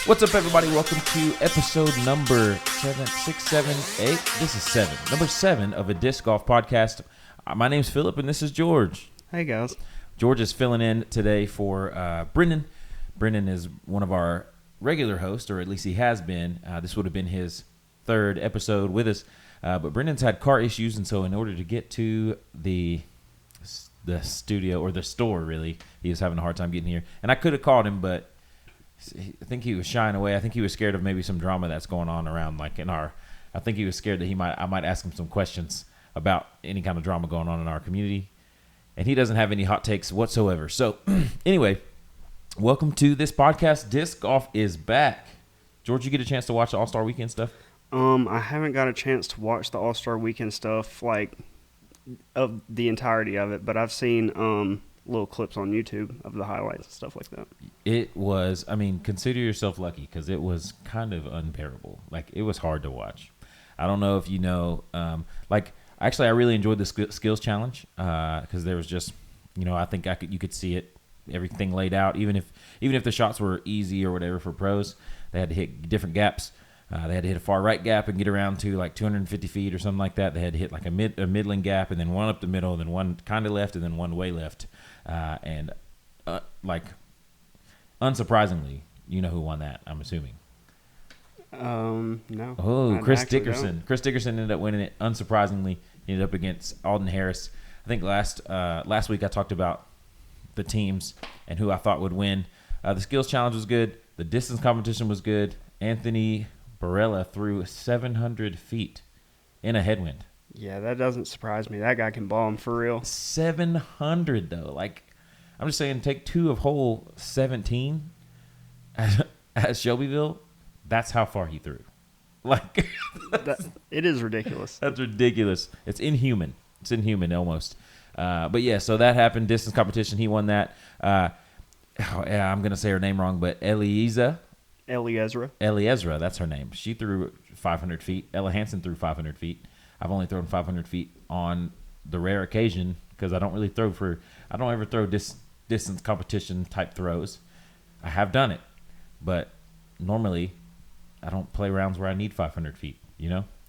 What's up, everybody? Welcome to episode number 678. This is 7. Number 7 of a disc golf podcast. My name's Philip, and this is George. Hey, guys. George is filling in today for Brendan. Brendan is one of our regular hosts, or at least he has been. This would have been his third episode with us. But Brendan's had car issues, and so in order to get to the studio, or the store, really, he was having a hard time getting here. And I could have called him, but I think he was shying away. I think he was scared of maybe some drama that's going on around, like in our. I think he was scared that I might ask him some questions about any kind of drama going on in our community, and he doesn't have any hot takes whatsoever. So, anyway, welcome to this podcast. Disc golf is back. George, you get a chance to watch the All-Star Weekend stuff? I haven't got a chance to watch the All-Star Weekend stuff, like of the entirety of it, but I've seen little clips on YouTube of the highlights and stuff like that. It was, consider yourself lucky because it was kind of unbearable. Like, it was hard to watch. I don't know if you know, actually, I really enjoyed the skills challenge because there was just, I think you could see it, everything laid out. Even if the shots were easy or whatever for pros, they had to hit different gaps. They had to hit a far right gap and get around to like 250 feet or something like that. They had to hit like a middling gap, and then one up the middle, and then one kind of left, and then one way left. Unsurprisingly, you know who won that, I'm assuming. No. Oh, I Chris actually Dickerson. don't. Chris Dickerson ended up winning it. Unsurprisingly, he ended up against Alden Harris. I think last week I talked about the teams and who I thought would win. The skills challenge was good. The distance competition was good. Anthony Barella threw 700 feet in a headwind. Yeah, that doesn't surprise me. That guy can bomb for real. 700 though. Like, I'm just saying, take 2 of hole 17 at Shelbyville. That's how far he threw. Like, It is ridiculous. That's ridiculous. It's inhuman. It's inhuman almost. But yeah, so that happened. Distance competition. He won that. I'm gonna say her name wrong, but Eliezer, that's her name. She threw 500 feet. Ella Hansen threw 500 feet. I've only thrown 500 feet on the rare occasion because I don't ever throw distance competition type throws. I have done it, but normally I don't play rounds where I need 500 feet,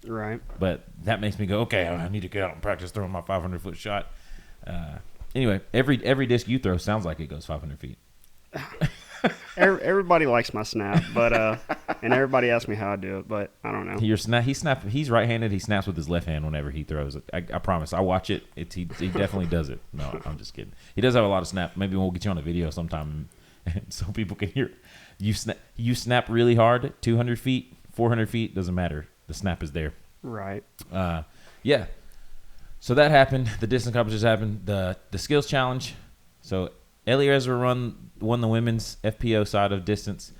Right. But that makes me go, okay, I need to get out and practice throwing my 500-foot shot. Anyway, every disc you throw sounds like it goes 500 feet. Everybody likes my snap, but and everybody asks me how I do it, but I don't know. He's right-handed. He snaps with his left hand whenever he throws it. I promise. I watch it. He definitely does it. No, I'm just kidding. He does have a lot of snap. Maybe we'll get you on a video sometime so people can hear. You snap really hard, 200 feet, 400 feet, doesn't matter. The snap is there. Right. Yeah. So that happened. The distance competition happened. The skills challenge. So Eliezer won the women's FPO side of distance.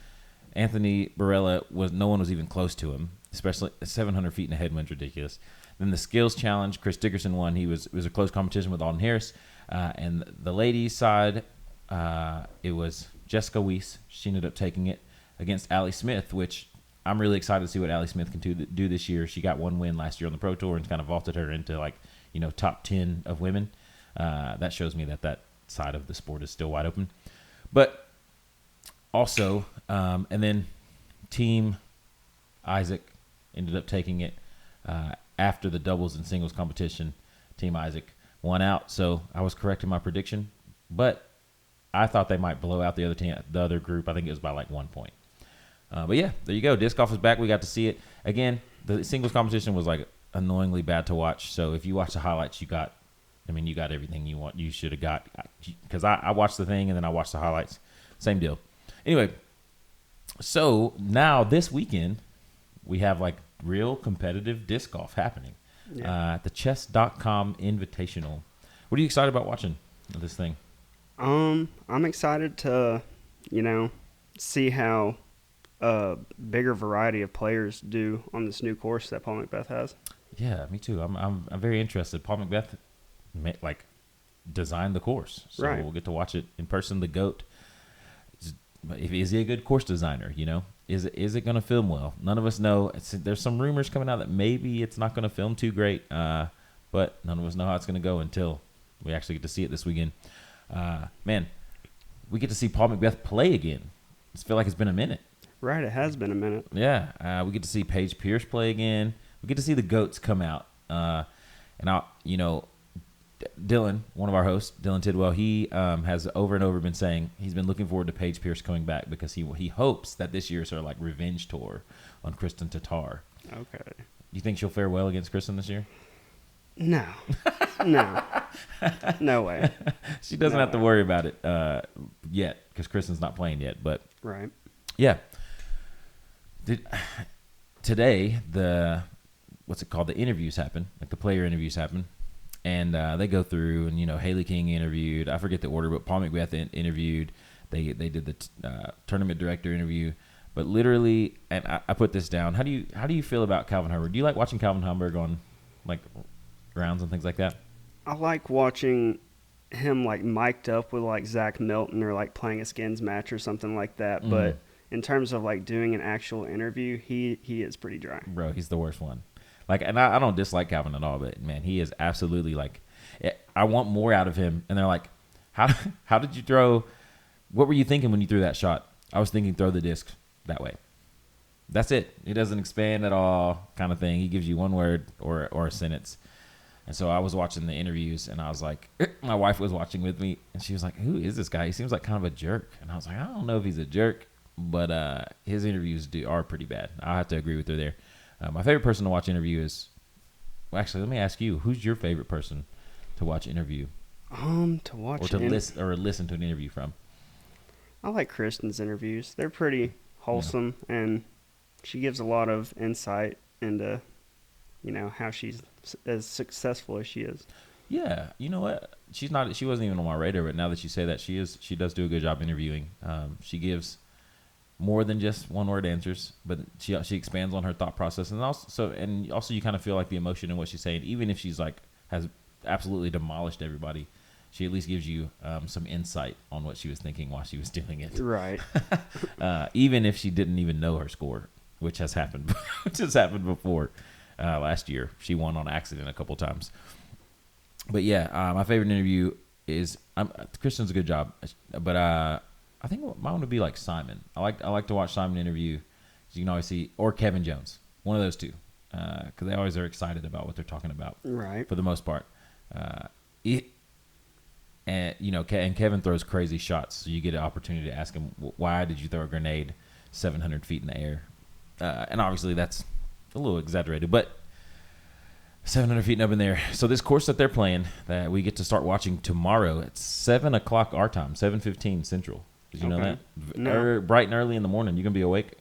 Anthony Barella no one was even close to him, especially 700 feet in a headwind's ridiculous. Then the skills challenge, Chris Dickerson won. It was a close competition with Alden Harris. And the ladies side, it was Jessica Weiss. She ended up taking it against Allie Smith, which I'm really excited to see what Allie Smith can do this year. She got one win last year on the Pro Tour and kind of vaulted her into top 10 of women. That shows me that side of the sport is still wide open. But also, and then Team Isaac ended up taking it after the doubles and singles competition. Team Isaac won out, so I was correct in my prediction. But I thought they might blow out the other group. I think it was by like 1 point. But yeah, there you go. Disc golf is back. We got to see it again. The singles competition was like annoyingly bad to watch. So if you watch the highlights, you got everything you should have got. Because I watched the thing and then I watched the highlights. Same deal. Anyway, so now this weekend we have like real competitive disc golf happening at the chess.com Invitational. What are you excited about watching this thing? I'm excited to, see how a bigger variety of players do on this new course that Paul Macbeth has. Yeah, me too. I'm very interested. Paul Macbeth designed the course, so right. We'll get to watch it in person. The GOAT. Is he a good course designer? Is it going to film well? None of us know. There's some rumors coming out that maybe it's not going to film too great, but none of us know how it's going to go until we actually get to see it this weekend. Man, we get to see Paul Macbeth play again. I feel like it's been a minute. Right, it has been a minute. Yeah, we get to see Paige Pierce play again. We get to see the GOATs come out. And Dylan, one of our hosts, Dylan Tidwell, he has over and over been saying he's been looking forward to Paige Pierce coming back because he hopes that this year is her like revenge tour on Kristen Tatar. Okay. You think she'll fare well against Kristen this year? No. No. No way. She doesn't have to worry about it yet because Kristen's not playing yet. But right. Yeah. Today, what's it called? The interviews happen, like the player interviews happen. And they go through, and Haley King interviewed. I forget the order, but Paul McBeth interviewed. They did the tournament director interview. But literally, and I put this down. How do you feel about Calvin Humberg? Do you like watching Calvin Humberg on like rounds and things like that? I like watching him like mic'd up with like Zach Milton or like playing a skins match or something like that. Mm. But in terms of like doing an actual interview, he is pretty dry. Bro, he's the worst one. Like, and I don't dislike Calvin at all, but man, he is absolutely like, I want more out of him. And they're like, how did you throw? What were you thinking when you threw that shot? I was thinking throw the disc that way. That's it. He doesn't expand at all, kind of thing. He gives you one word or a sentence. And so I was watching the interviews, and I was like, my wife was watching with me, and she was like, who is this guy? He seems like kind of a jerk. And I was like, I don't know if he's a jerk, but his interviews are pretty bad. I'll have to agree with her there. My favorite person to watch interview is, well, actually, let me ask you, who's your favorite person to watch interview? To watch or to listen to an interview from. I like Kristen's interviews. They're pretty wholesome, and she gives a lot of insight into, how she's as successful as she is. Yeah, you know what? She wasn't even on my radar, but now that you say that, she does do a good job interviewing. She gives more than just one-word answers, but she expands on her thought process, and also you kind of feel like the emotion in what she's saying, even if she's like has absolutely demolished everybody. She at least gives you some insight on what she was thinking while she was doing it. Right. Even if she didn't even know her score, which has happened, before. Last year, she won on accident a couple times. But yeah, my favorite interview is Kristen's a good job, but I think mine would be like Simon. I like to watch Simon interview. You can always see, or Kevin Jones, one of those two, because they always are excited about what they're talking about. Right. For the most part, and Kevin throws crazy shots, so you get an opportunity to ask him, why did you throw a grenade 700 feet in the air? And obviously that's a little exaggerated, but 700 feet and up in there. So this course that they're playing, that we get to start watching tomorrow at 7 o'clock our time, 7:15 Central. Did you know that? No. Bright and early in the morning. You gonna be awake?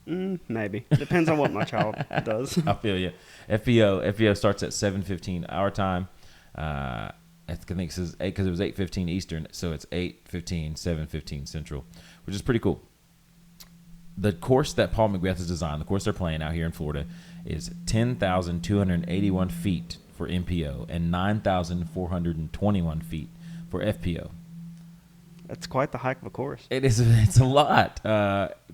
Maybe. Depends on what my child does. I feel you. FPO starts at 7:15 our time. I think it says 8 because it was 8:15 Eastern, so it's 8:15, 7:15 Central, which is pretty cool. The course that Paul McBeth has designed, the course they're playing out here in Florida, is 10,281 feet for MPO and 9,421 feet for FPO. That's quite the hike of a course. It's a lot.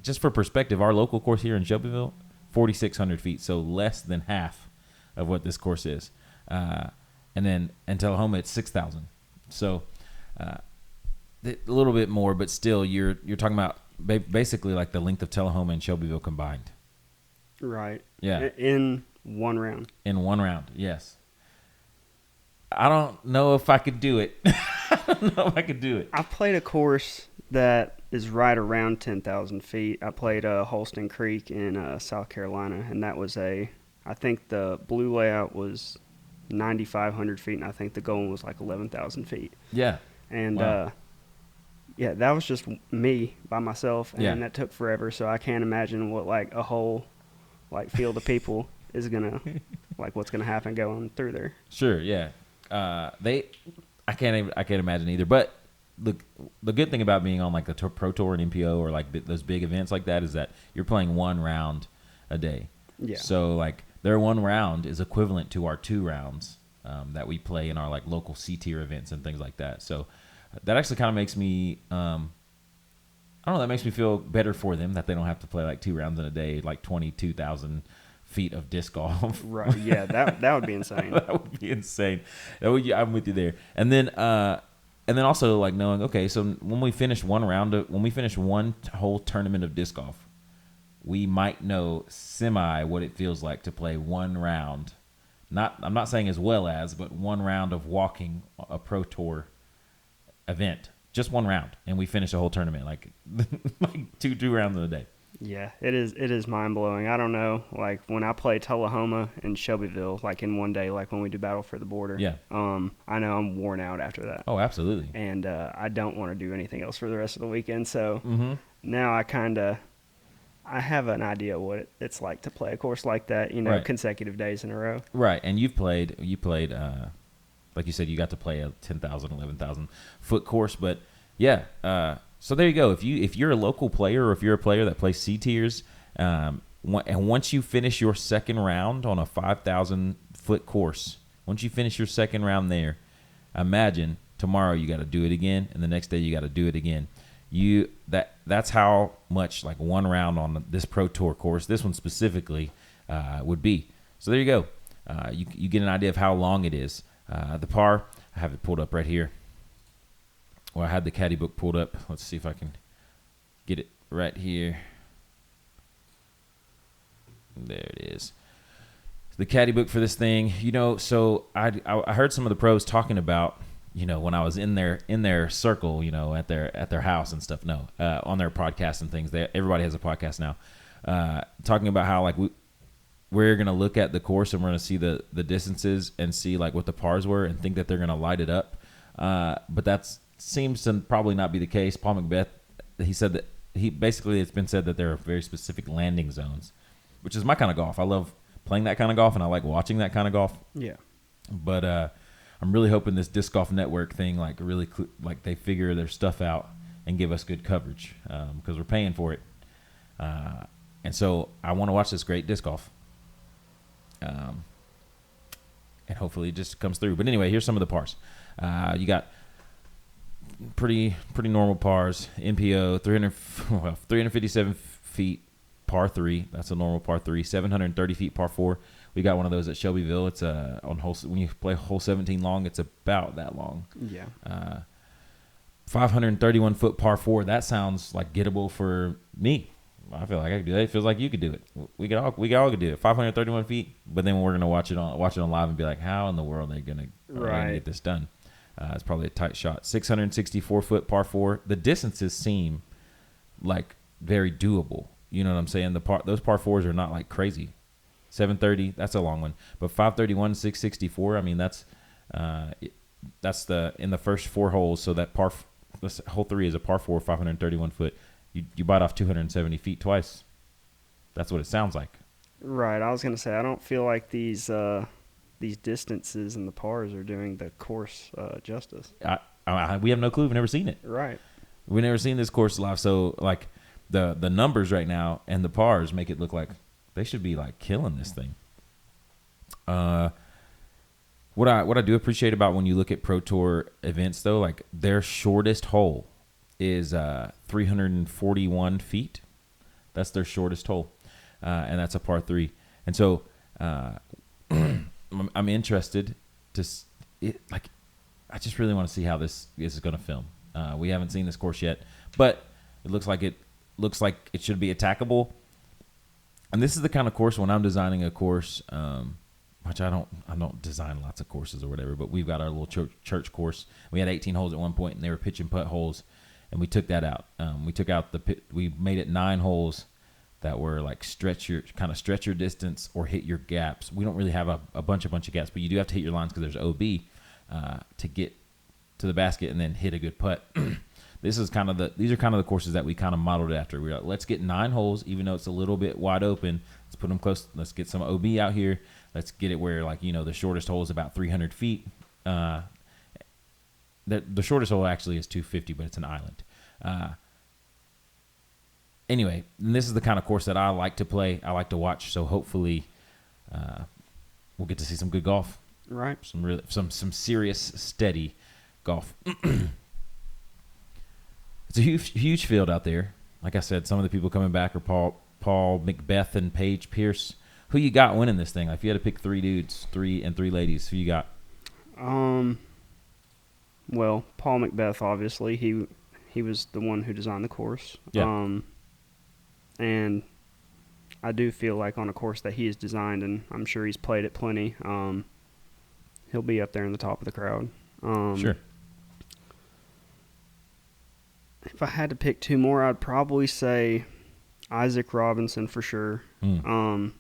Just for perspective, our local course here in Shelbyville, 4,600 feet, so less than half of what this course is. And then in Tullahoma, it's 6,000. So a little bit more, but still, you're talking about basically like the length of Tullahoma and Shelbyville combined. Right. Yeah. In one round. In one round, yes. I don't know if I could do it. I played a course that is right around 10,000 feet. I played Holston Creek in South Carolina, and that was I think the blue layout was 9,500 feet, and I think the goal was like 11,000 feet. Yeah. And, wow. Yeah, that was just me by myself, and that took forever, so I can't imagine what, like, a whole, like, field of people is going to, like, what's going to happen going through there. Sure, yeah. I can't imagine either, but the good thing about being on, like, the Pro Tour and MPO or, like, those big events like that is that you're playing one round a day. Yeah. So, like, their one round is equivalent to our 2 rounds that we play in our, like, local C-tier events and things like that. So that actually kind of makes me, I don't know, that makes me feel better for them that they don't have to play like 2 rounds in a day, like 22,000 feet of disc golf. Right. Yeah, that would be insane. That would be insane. I'm with you there. And then also like knowing, okay, so when we finish one whole tournament of disc golf, we might know semi what it feels like to play one round. I'm not saying as well as, but one round of walking a Pro Tour event. Just one round, and we finish a whole tournament like two rounds in a day. Yeah, it is mind blowing. I don't know, like when I play Tullahoma and Shelbyville, like in one day, like when we do Battle for the Border. Yeah. I know I'm worn out after that. Oh, absolutely. And I don't want to do anything else for the rest of the weekend. So now I have an idea what it's like to play a course like that. Right. Consecutive days in a row. Right, and you played. Like you said, you got to play a 10,000, 11,000 foot course, but yeah. So there you go. If you're a local player, or if you're a player that plays C tiers, and once you finish your second round on a 5,000 foot course, once you finish your second round there, imagine tomorrow you got to do it again, and the next day you got to do it again. That's how much like one round on this Pro Tour course, this one specifically, would be. So there you go. You get an idea of how long it is. The par, I have it pulled up right here. Well, I had the caddy book pulled up. Let's see if I can get it right here. There it is. The caddy book for this thing, so I heard some of the pros talking about, when I was in their circle, at their house and stuff. No, on their podcast and things. Everybody has a podcast now, talking about how like we're gonna look at the course and we're gonna see the distances and see like what the pars were and think that they're gonna light it up. But that seems to probably not be the case. Paul Macbeth, he said that it's been said that there are very specific landing zones, which is my kind of golf. I love playing that kind of golf and I like watching that kind of golf. Yeah. But I'm really hoping this Disc Golf Network thing like really like they figure their stuff out and give us good coverage, because we're paying for it. And so I want to watch this great disc golf. And hopefully it just comes through. But anyway, here's some of the pars. You got pretty normal pars. MPO 357 feet par 3. That's a normal par 3. 730 feet par 4. We got one of those at Shelbyville. It's on hole, when you play hole 17 long, it's about that long. Yeah. 531 foot par 4. That sounds like gettable for me. I feel like I could do that. It feels like you could do it. We all could do it. 531 feet. But then we're gonna watch it on live and be like, how in the world are they gonna get this done? It's probably a tight shot. 664 foot par 4. The distances seem like very doable. You know what I'm saying? Those par 4s are not like crazy. 730, that's a long one. But 531, 664. I mean, that's in the first 4 holes. So that hole 3 is a par 4, 531 foot. You bite off 270 feet twice. That's what it sounds like. Right. I was going to say, I don't feel like these distances and the pars are doing the course justice. We have no clue. We've never seen it. Right. We've never seen this course live. So, like, the numbers right now and the pars make it look like they should be, like, killing this thing. What I do appreciate about when you look at Pro Tour events, though, like, their shortest hole is 341 feet. That's their shortest hole, and that's a par 3. And so I'm interested I just really want to see how this is going to film. We haven't seen this course yet, but it looks like it should be attackable. And this is the kind of course when I'm designing a course, which I don't design lots of courses or whatever, but we've got our little church course. We had 18 holes at one point, and they were pitch and putt holes. And we took that out. We made it 9 holes that were like stretch your distance or hit your gaps. We don't really have a bunch of gaps, but you do have to hit your lines because there's OB to get to the basket and then hit a good putt. These are kind of the courses that we kind of modeled after. We're like, let's get 9 holes, even though it's a little bit wide open. Let's put them close. Let's get some OB out here. Let's get it where the shortest hole is about 300 feet. The shortest hole actually is 250, but it's an island. Anyway, and this is the kind of course that I like to play. I like to watch. So hopefully, we'll get to see some good golf. Right. Some serious, steady golf. It's a huge field out there. Like I said, some of the people coming back are Paul Macbeth and Paige Pierce. Who you got winning this thing? Like, if you had to pick 3 dudes, 3 ladies, who you got? Well, Paul Macbeth, obviously, he was the one who designed the course. Yeah. And I do feel like on a course that he has designed, and I'm sure he's played it plenty, he'll be up there in the top of the crowd. Sure. If I had to pick two more, I'd probably say Isaac Robinson for sure. I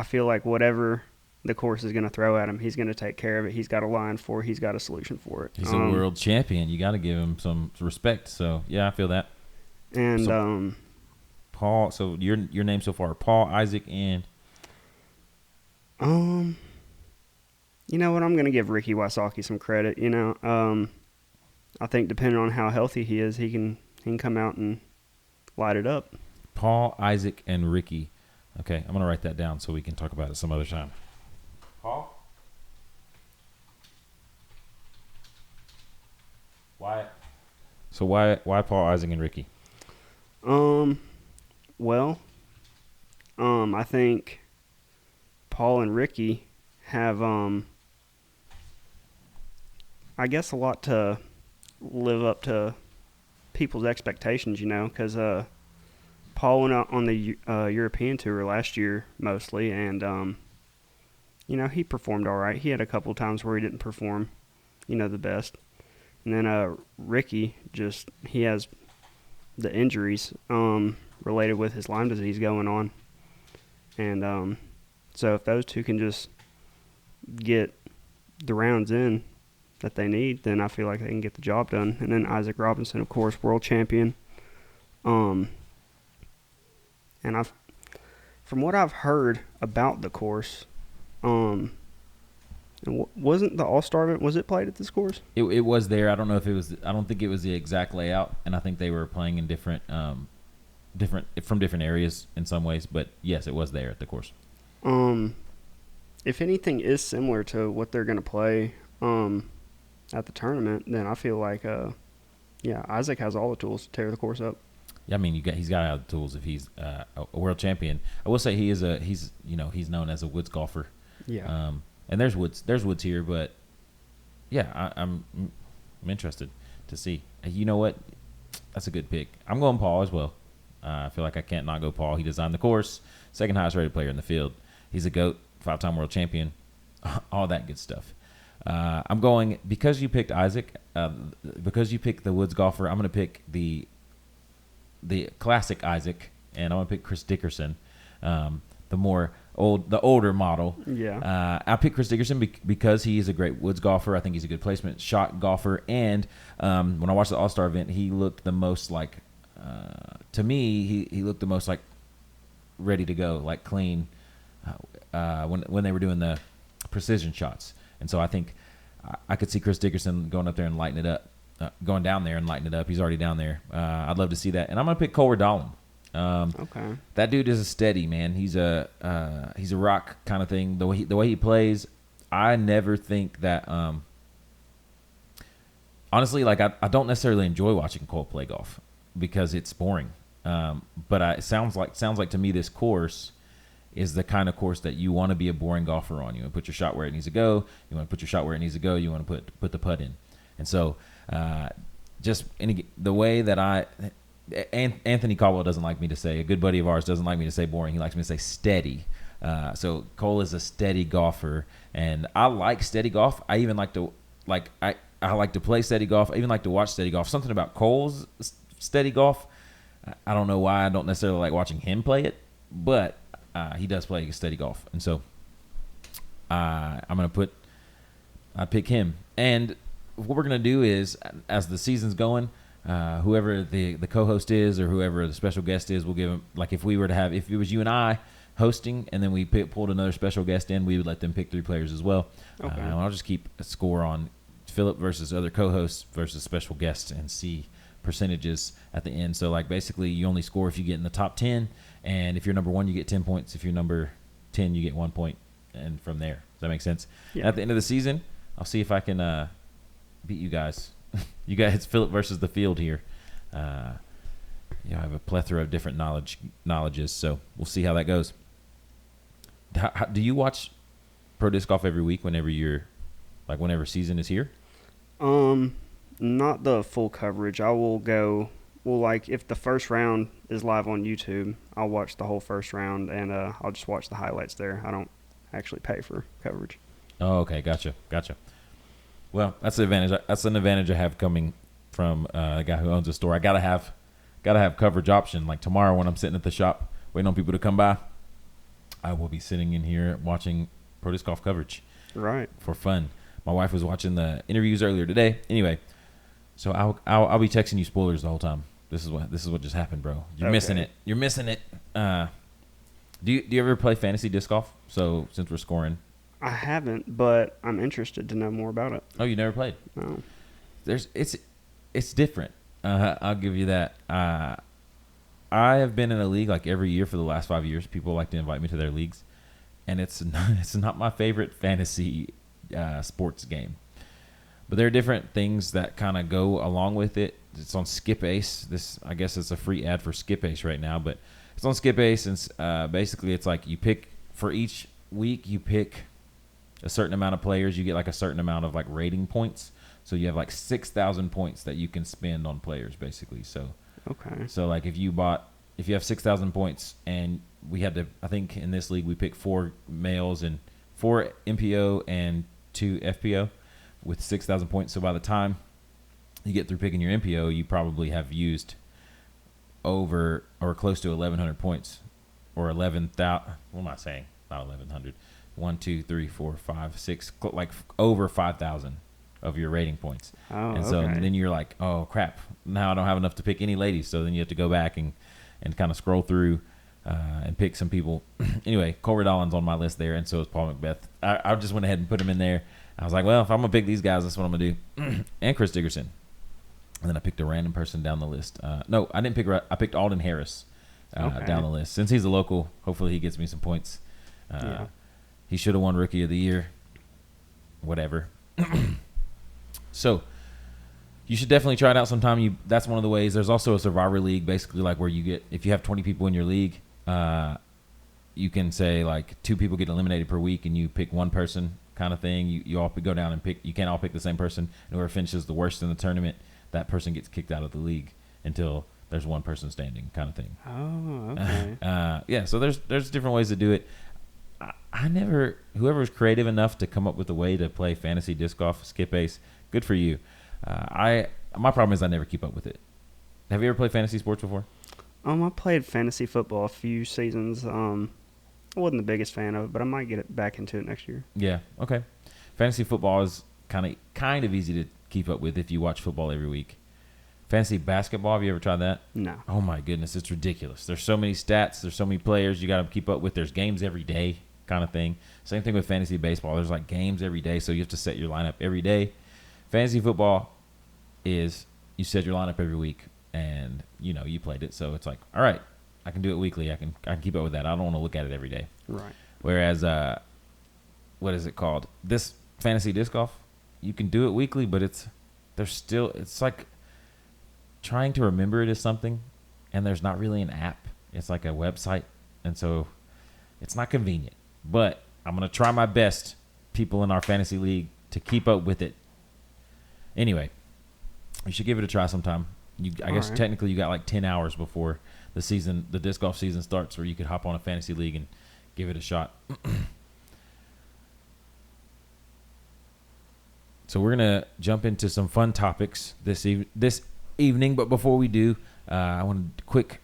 feel like whatever the course is going to throw at him, he's going to take care of it. He's got a line for it. He's got a solution for it. He's a world champion. You got to give him some respect. So, yeah, I feel that. And Paul, so your name so far, Paul, Isaac, and you know what? I'm going to give Ricky Wysocki some credit. You know, I think depending on how healthy he is, he can come out and light it up. Paul, Isaac, and Ricky. Okay, I'm going to write that down so we can talk about it some other time. Paul? Why? So why Paul, Isaac, and Ricky? I think Paul and Ricky have, I guess, a lot to live up to people's expectations, you know, because Paul went out on the European tour last year mostly, and, you know, he performed all right. He had a couple of times where he didn't perform, you know, the best. And then Ricky, he has the injuries related with his Lyme disease going on. And so if those two can just get the rounds in that they need, then I feel like they can get the job done. And then Isaac Robinson, of course, world champion. And from what I've heard about the course, wasn't the All-Star event, was it played at this course? It was there. I don't know if it was. I don't think it was the exact layout, and I think they were playing in different areas in some ways. But yes, it was there at the course. If anything is similar to what they're going to play at the tournament, then I feel like Isaac has all the tools to tear the course up. Yeah, I mean, he's got all the tools if he's a world champion. I will say he's known as a woods golfer. Yeah. And there's woods here, but yeah, I'm interested to see. You know what? That's a good pick. I'm going Paul as well. I feel like I can't not go Paul. He designed the course, second highest rated player in the field. He's a GOAT, 5-time world champion, all that good stuff. I'm going, because you picked Isaac, because you picked the woods golfer, I'm going to pick the classic Isaac, and I'm going to pick Chris Dickerson, the older model. Yeah. I picked Chris Dickerson because he is a great woods golfer. I think he's a good placement shot golfer. And when I watched the All-Star event, he looked the most like, to me, he looked the most like ready to go, like clean when they were doing the precision shots. And so I think I could see Chris Dickerson going up there and lighting it up, going down there and lighting it up. He's already down there. I'd love to see that. And I'm going to pick Cole Dahlin. Okay. That dude is a steady man. He's a rock kind of thing. The way he plays, I never think that. Honestly, like I don't necessarily enjoy watching Cole play golf because it's boring. But it sounds like to me this course is the kind of course that you want to be a boring golfer on. You want to put your shot where it needs to go. You want to put your shot where it needs to go. You want to put the putt in. And so, the way that Anthony Caldwell doesn't like me to say, a good buddy of ours doesn't like me to say boring. He likes me to say steady. So Cole is a steady golfer, and I like steady golf. I even like to I like to play steady golf. I even like to watch steady golf. Something about Cole's steady golf, I don't know why I don't necessarily like watching him play it, but he does play steady golf, and so I pick him. And what we're gonna do is, as the season's going, whoever the co-host is or whoever the special guest is, we'll give them, like if it was you and I hosting and then we pulled another special guest in, we would let them pick 3 players as well. Okay. And I'll just keep a score on Philip versus other co-hosts versus special guests and see percentages at the end. So like basically you only score if you get in the top 10, and if you're number 1 you get 10 points. If you're number 10 you get 1 point, and from there. Does that make sense? Yeah. At the end of the season, I'll see if I can beat you guys. You guys, it's Philip versus the field here. I have a plethora of different knowledges, so we'll see how that goes. Do you watch pro disc golf every week whenever season is here? Not the full coverage. I will go Well, like if the first round is live on YouTube, I'll watch the whole first round, and I'll just watch the highlights there. I don't actually pay for coverage. Oh, okay, gotcha. Well, that's the advantage. That's an advantage I have coming from a guy who owns a store. I gotta have coverage option. Like tomorrow when I'm sitting at the shop waiting on people to come by, I will be sitting in here watching pro disc golf coverage. Right. For fun. My wife was watching the interviews earlier today. Anyway, so I'll be texting you spoilers the whole time. This is what just happened, bro. You're missing it. Do you ever play fantasy disc golf? So since we're scoring, I haven't, but I'm interested to know more about it. Oh, you never played? No. It's different. I'll give you that. I have been in a league like every year for the last 5 years. People like to invite me to their leagues, and it's not my favorite fantasy sports game. But there are different things that kind of go along with it. It's on Skip Ace. I guess it's a free ad for Skip Ace right now, but it's on Skip Ace, and basically it's like you pick for each week. You pick a certain amount of players. You get like a certain amount of like rating points. So you have like 6,000 points that you can spend on players, basically. So okay. So like if you have 6,000 points, and we had to, I think in this league we picked 4 males and 4 MPO and 2 FPO with 6,000 points. So by the time you get through picking your MPO, you probably have used over or close to 1,100 points, or 11,000. What am I saying? Not 1,100. 1, 2, 3, 4, 5, 6, like over 5,000 of your rating points. Oh, and so then you're like, oh crap, now I don't have enough to pick any ladies. So then you have to go back and kind of scroll through and pick some people. Anyway, Cole Redollin's on my list there, and so is Paul Macbeth. I just went ahead and put him in there. I was like, well, if I'm gonna pick these guys, that's what I'm gonna do. And Chris Dickerson. And then I picked a random person down the list. No, I didn't pick. I picked Alden Harris down the list. Since he's a local, hopefully he gets me some points. He should have won Rookie of the Year. Whatever. So you should definitely try it out sometime. That's one of the ways. There's also a Survivor League, basically like where you get, if you have 20 people in your league, you can say like 2 people get eliminated per week, and you pick one person kind of thing. You all go down and pick. You can't all pick the same person. And whoever finishes the worst in the tournament, that person gets kicked out of the league until there's one person standing, kind of thing. Oh, okay. So there's different ways to do it. Whoever was creative enough to come up with a way to play fantasy disc golf, Skip Ace, good for you. My problem is I never keep up with it. Have you ever played fantasy sports before? I played fantasy football a few seasons. I wasn't the biggest fan of it, but I might get back into it next year. Yeah, okay. Fantasy football is kind of easy to keep up with if you watch football every week. Fantasy basketball, have you ever tried that? No. Oh my goodness, it's ridiculous. There's so many stats, there's so many players you got to keep up with. There's games every day, kind of thing. Same thing with fantasy baseball. There's like games every day, so you have to set your lineup every day. Fantasy football is you set your lineup every week, and you played it, so it's like, all right, I can do it weekly. I can keep up with that. I don't want to look at it every day. Right. Whereas, what is it called? This fantasy disc golf, you can do it weekly, but it's like trying to remember it is something, and there's not really an app. It's like a website, and so it's not convenient. But I'm gonna try my best, people in our fantasy league, to keep up with it. Anyway, you should give it a try sometime. I guess technically you got like 10 hours before the disc golf season starts, where you could hop on a fantasy league and give it a shot. So we're gonna jump into some fun topics this evening, but before we do, I want a quick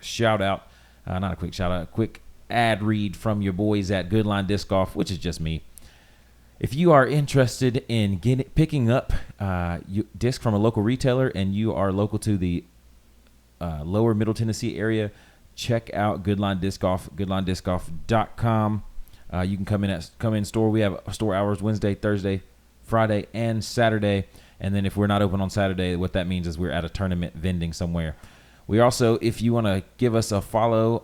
quick ad read from your boys at Goodline Disc Golf, which is just me. If you are interested in picking up disc from a local retailer, and you are local to the lower Middle Tennessee area, check out Goodline Disc Golf, goodlinediscgolf.com. You can come in store. We have store hours Wednesday, Thursday, Friday, and Saturday. And then if we're not open on Saturday, what that means is we're at a tournament vending somewhere. We also, if you want to give us a follow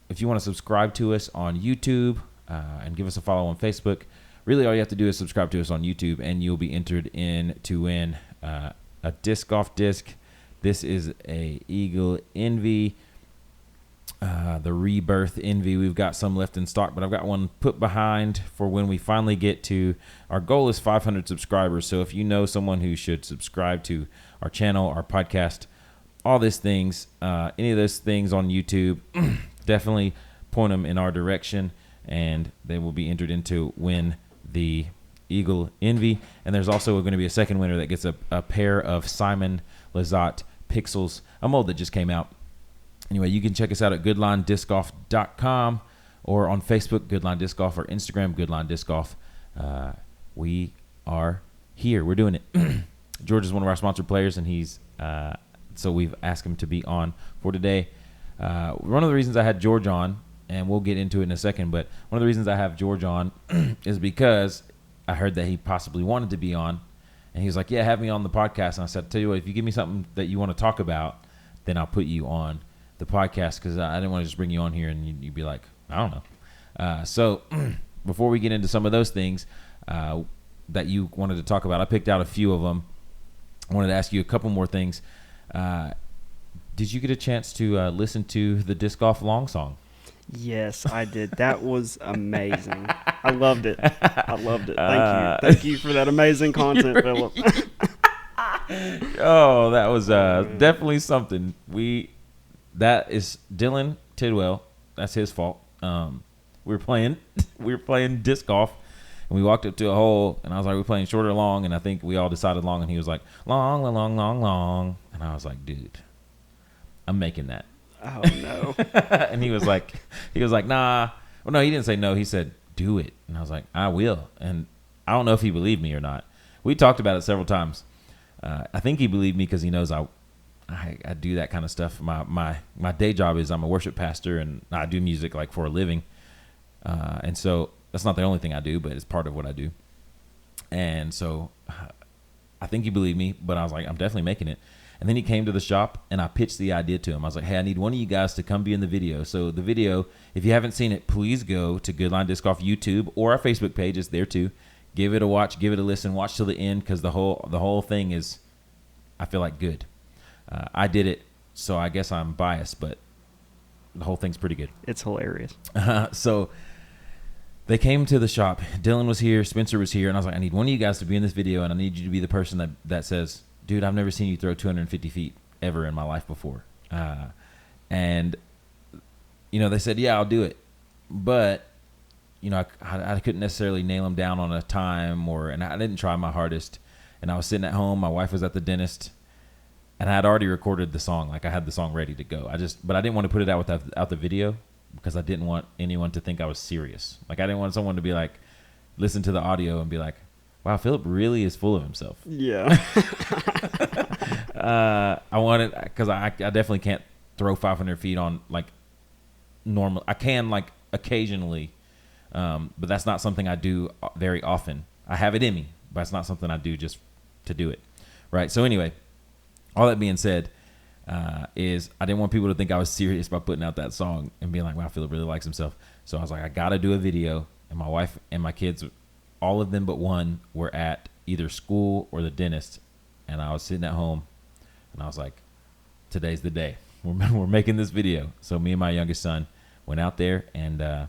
if you want to subscribe to us on YouTube and give us a follow on Facebook, really all you have to do is subscribe to us on YouTube, and you'll be entered in to win a disc golf disc. This is a Eagle Envy, the Rebirth Envy. We've got some left in stock, but I've got one put behind for when we finally get to, our goal is 500 subscribers. So if you know someone who should subscribe to our channel, our podcast, all these things, any of those things on YouTube, definitely point them in our direction, and they will be entered into win the Eagle Envy. And there's also going to be a second winner that gets a pair of Simon Lizotte Pixels, a mold that just came out. Anyway, you can check us out at goodlinediscgolf.com or on Facebook, Goodline Disc Golf, or Instagram, Goodline Disc Golf. We are here. We're doing it. George is one of our sponsored players, and he's so we've asked him to be on for today. One of the reasons I had George on, and we'll get into it in a second, but one of the reasons I have George on is because I heard that he possibly wanted to be on, and he was like, yeah, have me on the podcast. And I said, tell you what, if you give me something that you want to talk about, then I'll put you on the podcast, because I didn't want to just bring you on here and you'd be like, I don't know. So before we get into some of those things that you wanted to talk about, I picked out a few of them. I wanted to ask you a couple more things. Did you get a chance to listen to the Disc Golf Long Song? Yes, I did. That was amazing. I loved it. Thank you. Thank you for that amazing content, Philip. Oh, that was definitely something. That is Dylan Tidwell. That's his fault. We were playing disc golf, and we walked up to a hole, and I was like, we're playing short or long, and I think we all decided long, and he was like, long, long, long, long. And I was like, dude, I'm making that. Oh, no. And he was like, nah. Well, no, he didn't say no. He said, do it. And I was like, I will. And I don't know if he believed me or not. We talked about it several times. I think he believed me because he knows I do that kind of stuff. My day job is I'm a worship pastor, and I do music like for a living. And so that's not the only thing I do, but it's part of what I do. And so I think he believed me, but I was like, I'm definitely making it. And then he came to the shop, and I pitched the idea to him. I was like, hey, I need one of you guys to come be in the video. So the video, if you haven't seen it, please go to Goodline Disc Golf YouTube or our Facebook page. It's there too. Give it a watch, give it a listen, watch till the end, because the whole thing is, I feel like, good. I did it, so I guess I'm biased, but the whole thing's pretty good. It's hilarious. So they came to the shop. Dylan was here, Spencer was here, and I was like, I need one of you guys to be in this video, and I need you to be the person that says, dude, I've never seen you throw 250 feet ever in my life before. And, they said, yeah, I'll do it. But, I couldn't necessarily nail them down on a time, and I didn't try my hardest. And I was sitting at home. My wife was at the dentist, and I had already recorded the song. Like, I had the song ready to go. But I didn't want to put it out without the video, because I didn't want anyone to think I was serious. Like, I didn't want someone to be like, listen to the audio and be like, wow, Philip really is full of himself. Yeah. I wanted, because I definitely can't throw 500 feet on like normal. I can like occasionally, but that's not something I do very often. I have it in me, but it's not something I do just to do it. Right. So anyway, all that being said, is I didn't want people to think I was serious by putting out that song and being like, wow, Philip really likes himself. So I was like, I got to do a video. And my wife and my kids, all of them but one, were at either school or the dentist. And I was sitting at home, and I was like, today's the day. We're making this video. So me and my youngest son went out there, and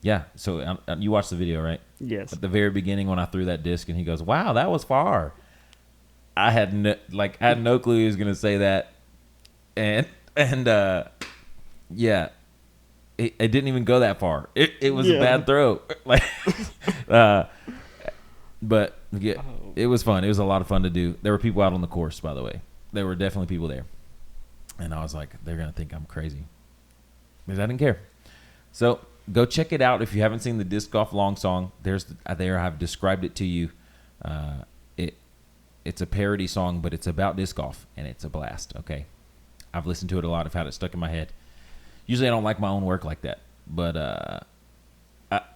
yeah. So you watched the video, right? Yes. At the very beginning, when I threw that disc, and he goes, wow, that was far. I had no clue he was going to say that. And yeah. It didn't even go that far. It was a bad throw. But yeah, it was fun. It was a lot of fun to do. There were people out on the course, by the way. There were definitely people there. And I was like, they're going to think I'm crazy. Because I didn't care. So go check it out if you haven't seen the Disc Golf Long Song. There I've described it to you. It's a parody song, but it's about disc golf, and it's a blast, okay? I've listened to it a lot. I've had it stuck in my head. Usually I don't like my own work like that, but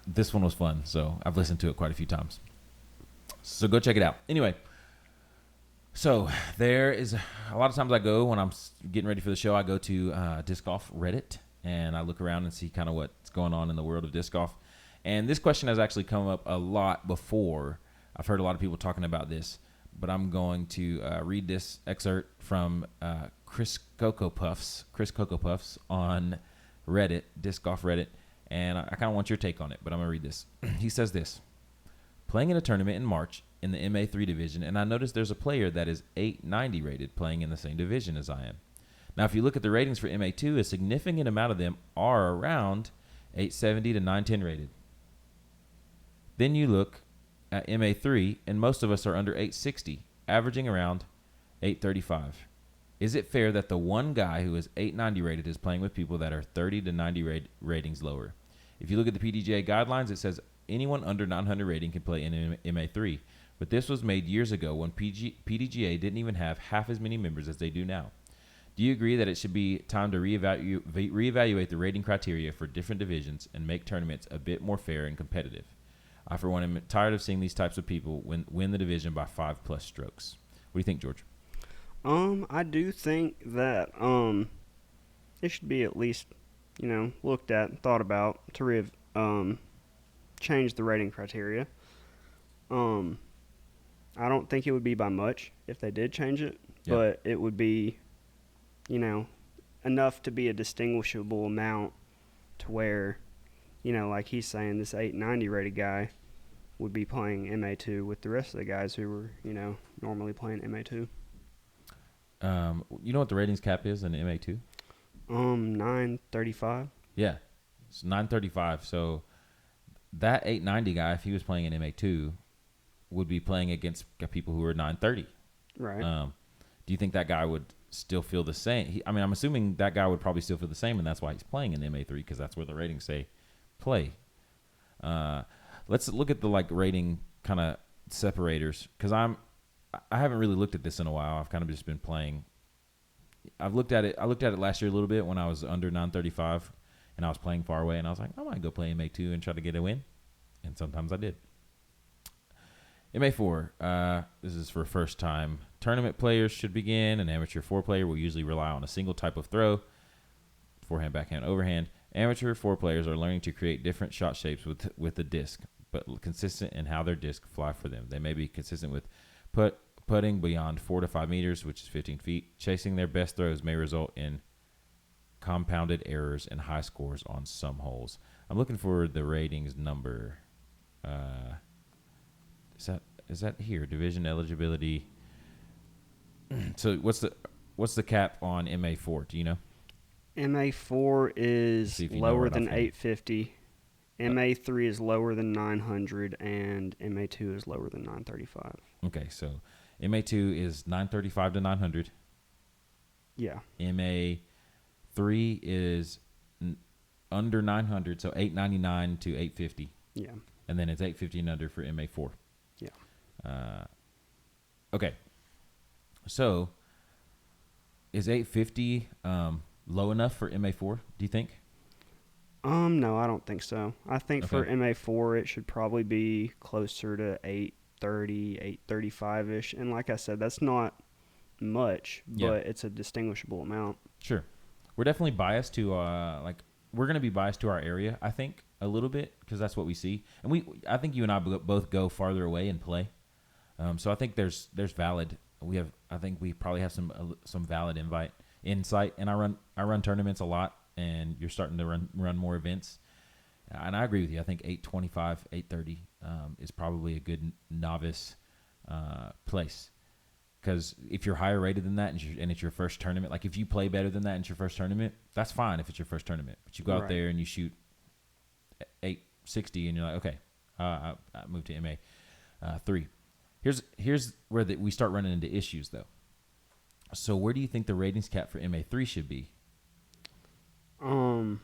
this one was fun, so I've listened to it quite a few times. So go check it out. Anyway, so there is a lot of times I go when I'm getting ready for the show, I go to Disc Golf Reddit, and I look around and see kind of what's going on in the world of disc golf. And this question has actually come up a lot before. I've heard a lot of people talking about this, but I'm going to read this excerpt from Chris Cocoa Puffs on Reddit, Disc Golf Reddit, and I kind of want your take on it, but I'm going to read this. He says this: playing in a tournament in March in the MA3 division, and I noticed there's a player that is 890 rated playing in the same division as I am. Now, if you look at the ratings for MA2, a significant amount of them are around 870 to 910 rated. Then you look at MA3, and most of us are under 860, averaging around 835. Is it fair that the one guy who is 890 rated is playing with people that are 30 to 90 ratings lower? If you look at the PDGA guidelines, it says anyone under 900 rating can play in MA3, but this was made years ago when PDGA didn't even have half as many members as they do now. Do you agree that it should be time to reevaluate the rating criteria for different divisions and make tournaments a bit more fair and competitive? I, for one, am tired of seeing these types of people win the division by 5+ strokes. What do you think, George? I do think that it should be at least, looked at and thought about to change the rating criteria. I don't think it would be by much if they did change it, but it would be, enough to be a distinguishable amount to where, like he's saying, this 890 rated guy would be playing MA2 with the rest of the guys who were, normally playing MA2. You know what the ratings cap is in MA2? 935. Yeah, it's 935. So that 890 guy, if he was playing in MA2, would be playing against people who are 930. Right. Do you think that guy would still feel the same? I'm assuming that guy would probably still feel the same, and that's why he's playing in MA3 because that's where the ratings say play. Let's look at the rating kind of separators because I haven't really looked at this in a while. I've kind of just been playing. I looked at it last year a little bit when I was under 935 and I was playing far away, and I was like, I might go play MA2 and try to get a win, and sometimes I did. MA4, this is for first time. Tournament players should begin. An amateur 4 player will usually rely on a single type of throw, forehand, backhand, overhand. Amateur 4 players are learning to create different shot shapes with the disc, but consistent in how their disc fly for them. They may be consistent with putting beyond 4 to 5 meters, which is 15 feet. Chasing their best throws may result in compounded errors and high scores on some holes. I'm looking for the ratings number. Is that here? Division eligibility. So what's the cap on MA4? Do you know? MA4 is lower than 850. MA3 is lower than 900, and MA2 is lower than 935. Okay, so MA2 is 935 to 900. Yeah. MA3 is under 900, so 899 to 850. Yeah. And then it's 850 and under for MA4. Yeah. Okay. So is 850 low enough for MA4, do you think? No, I don't think so. I think for MA4 it should probably be closer to 830, 835-ish. And like I said, that's not much, but it's a distinguishable amount. Sure. We're definitely biased to we're going to be biased to our area, I think, a little bit, because that's what we see. And I think you and I both go farther away and play. So I think there's valid. I think we probably have some valid insight. And I run tournaments a lot, and you're starting to run more events. And I agree with you. I think 825, 830 is probably a good novice place. Because if you're higher rated than that and it's your first tournament, like if you play better than that and it's your first tournament, that's fine if it's your first tournament. But you go out there and you shoot 860 and you're like, okay, I moved to MA3. Here's where we start running into issues, though. So where do you think the ratings cap for MA3 should be? I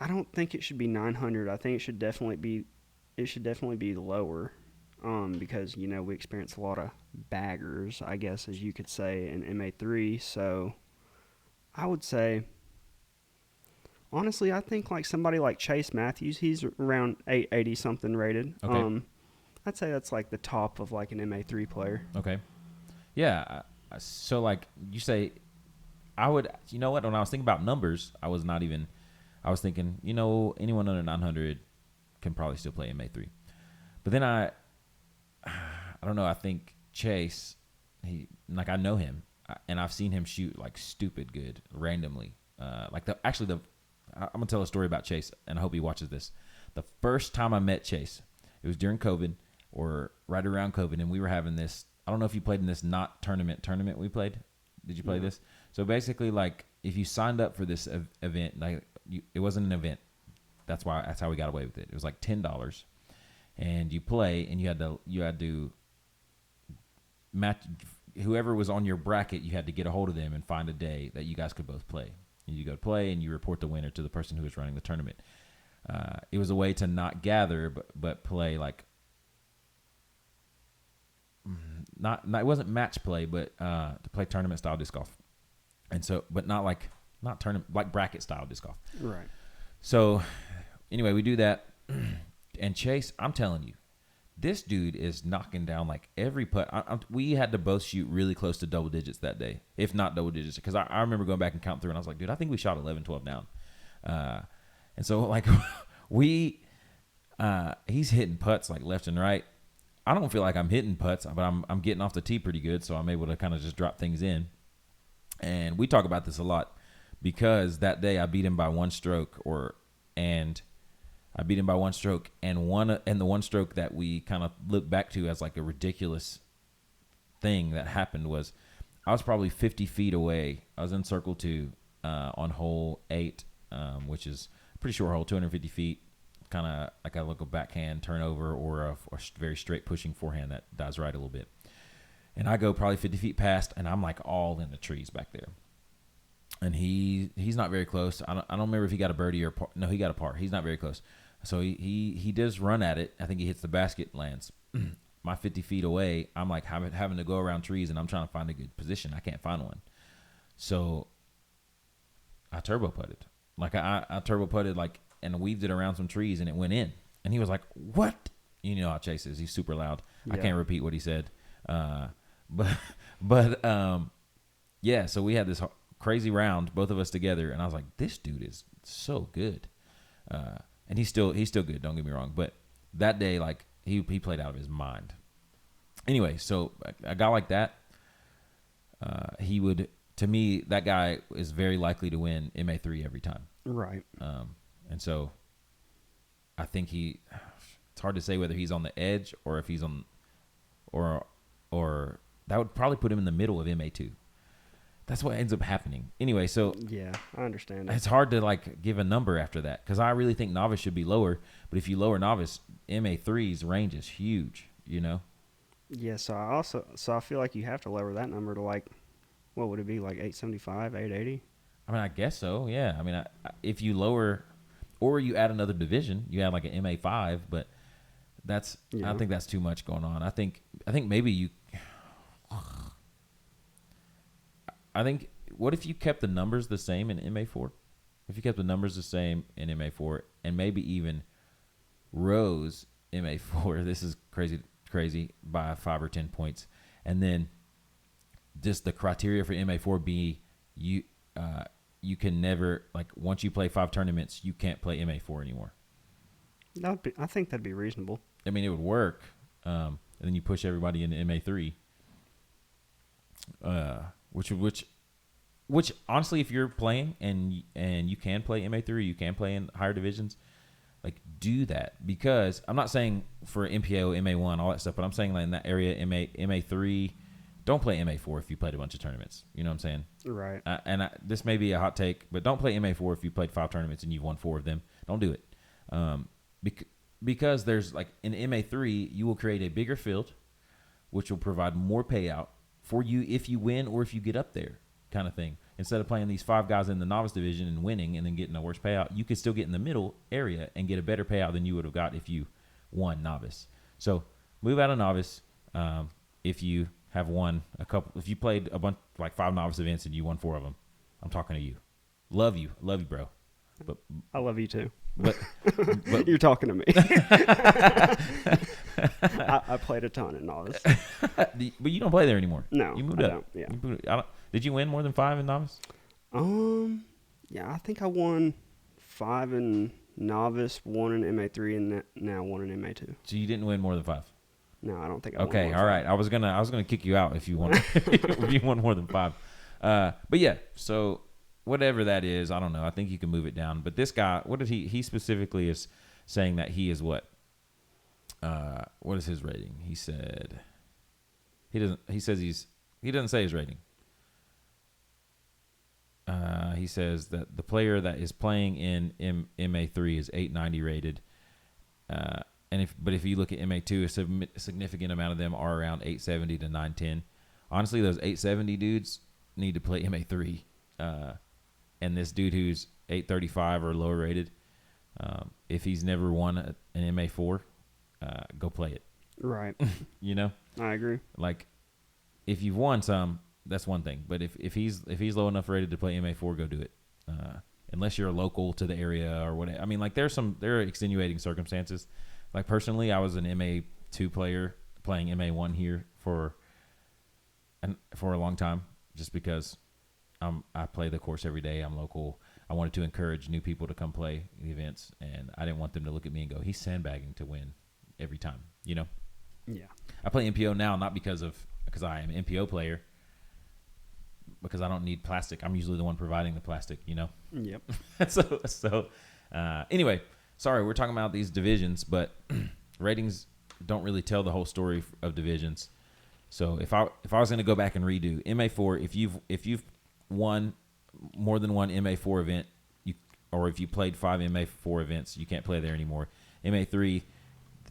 don't think it should be 900. I think it should definitely be lower. Because, we experience a lot of baggers, I guess, as you could say, in MA3. So I would say, honestly, I think somebody like Chase Matthews, he's around 880 something rated. Okay. I'd say that's the top of an MA3 player. Okay. Yeah. So you say, I would, when I was thinking about numbers, I was thinking, anyone under 900 can probably still play MA3. But then I don't know. I think Chase, I know him, and I've seen him shoot stupid good randomly. I'm gonna tell a story about Chase, and I hope he watches this. The first time I met Chase, it was during COVID. or right around COVID, and we were having this. I don't know if you played in this not tournament we played. Did you play this? So basically, like if you signed up for this event, like it wasn't an event. That's how we got away with it. It was like $10, and you play, and you had to match whoever was on your bracket. You had to get a hold of them and find a day that you guys could both play. And you go play, and you report the winner to the person who was running the tournament. It was a way to not gather, but play like not it wasn't match play, but to play tournament style disc golf. And so, but not tournament, like bracket style disc golf. Right. So anyway, we do that, and Chase, I'm telling you, this dude is knocking down like every putt. We had to both shoot really close to double digits that day, if not double digits, because I remember going back and counting through, and I was like, dude, I think we shot 11, 12 down. And so like he's hitting putts like left and right. I don't feel like I'm hitting putts, but I'm getting off the tee pretty good, so I'm able to kind of just drop things in. And we talk about this a lot because that day I beat him by one stroke, and the one stroke that we kind of look back to as like a ridiculous thing that happened was I was probably 50 feet away. I was in circle 2 on hole 8, which is a pretty short hole, 250 feet. Kind of like a local backhand turnover or a very straight pushing forehand that dies right a little bit. And I go probably 50 feet past, and I'm like all in the trees back there. And he's not very close. I don't remember if he got a birdie or par. No, he got a par. He's not very close. So he does run at it. I think he hits the basket, lands. My 50 feet away, I'm like having to go around trees, and I'm trying to find a good position. I can't find one. So I turbo putted. Like I turbo putted like and weaved it around some trees, and it went in. And he was like, "What?" You know how Chase is. He's super loud. Yeah. I can't repeat what he said. Yeah. So we had this crazy round, both of us together, and I was like, "This dude is so good." And he's still good. Don't get me wrong. But that day, like he played out of his mind. Anyway, so a guy like that, he would. To me, that guy is very likely to win MA3 every time. Right. And so I think it's hard to say whether he's on the edge or if he's on, or that would probably put him in the middle of MA2. That's what ends up happening. Anyway, so yeah, I understand. It's hard to like give a number after that because I really think novice should be lower. But if you lower novice, MA3's range is huge, you know? Yeah, so I feel like you have to lower that number to like, what would it be, like 875, 880? I mean, I guess so, yeah. I mean, if you lower, or you add another division, you add like an MA5, but that's, yeah. I think that's too much going on. I think maybe you, what if you kept the numbers the same in MA4? If you kept the numbers the same in MA4 and maybe even rose MA4, this is crazy by 5 or 10 points. And then just the criteria for MA4 be you can never, like, once you play 5 tournaments, you can't play MA4 anymore. I think that'd be reasonable. I mean, it would work. And then you push everybody into MA3. Which honestly, if you're playing and you can play MA3, you can play in higher divisions, like, do that. Because I'm not saying for MPO, MA1, all that stuff, but I'm saying like in that area, MA3, don't play MA4 if you played a bunch of tournaments. You know what I'm saying? Right. This may be a hot take, but don't play MA4 if you played 5 tournaments and you've won 4 of them. Don't do it. Because there's, like, in MA3, you will create a bigger field, which will provide more payout for you if you win or if you get up there, kind of thing. Instead of playing these 5 guys in the novice division and winning and then getting a worse payout, you could still get in the middle area and get a better payout than you would have got if you won novice. So move out of novice if you have won if you played a bunch, like 5 novice events and you won 4 of them. I'm talking to you. Love you, bro. But I love you too. But you're talking to me. I played a ton in novice. But you don't play there anymore. No, you moved up. Don't, yeah. Did you win more than 5 in novice? Yeah, I think I won 5 in novice, 1 in MA3, and now 1 in MA2. So you didn't win more than 5. No, I don't think I won. Okay, all right. I was gonna kick you out if you won if you won more than 5. But yeah, so whatever that is, I don't know. I think you can move it down. But this guy, what did he specifically is saying that he is what? What is his rating? He said he doesn't. He doesn't say his rating. He says that the player that is playing in MA3 is 890 rated. But if you look at MA2, a significant amount of them are around 870 to 910. Honestly, those 870 dudes need to play MA3. And this dude who's 835 or lower rated, if he's never won an MA4, go play it. Right. You know? I agree. Like, if you've won some, that's one thing. But if he's low enough rated to play MA4, go do it. Unless you're local to the area or whatever. I mean, like, there are extenuating circumstances. Like, personally, I was an MA2 player playing MA1 here for a long time, just because I play the course every day. I'm local. I wanted to encourage new people to come play the events, and I didn't want them to look at me and go, he's sandbagging to win every time, you know? Yeah. I play MPO now not because I am an MPO player, because I don't need plastic. I'm usually the one providing the plastic, you know? Yep. So anyway, sorry, we're talking about these divisions, but ratings don't really tell the whole story of divisions. So if I was going to go back and redo MA4, if you've won more than one MA4 event, or if you played 5 MA4 events, you can't play there anymore. MA3,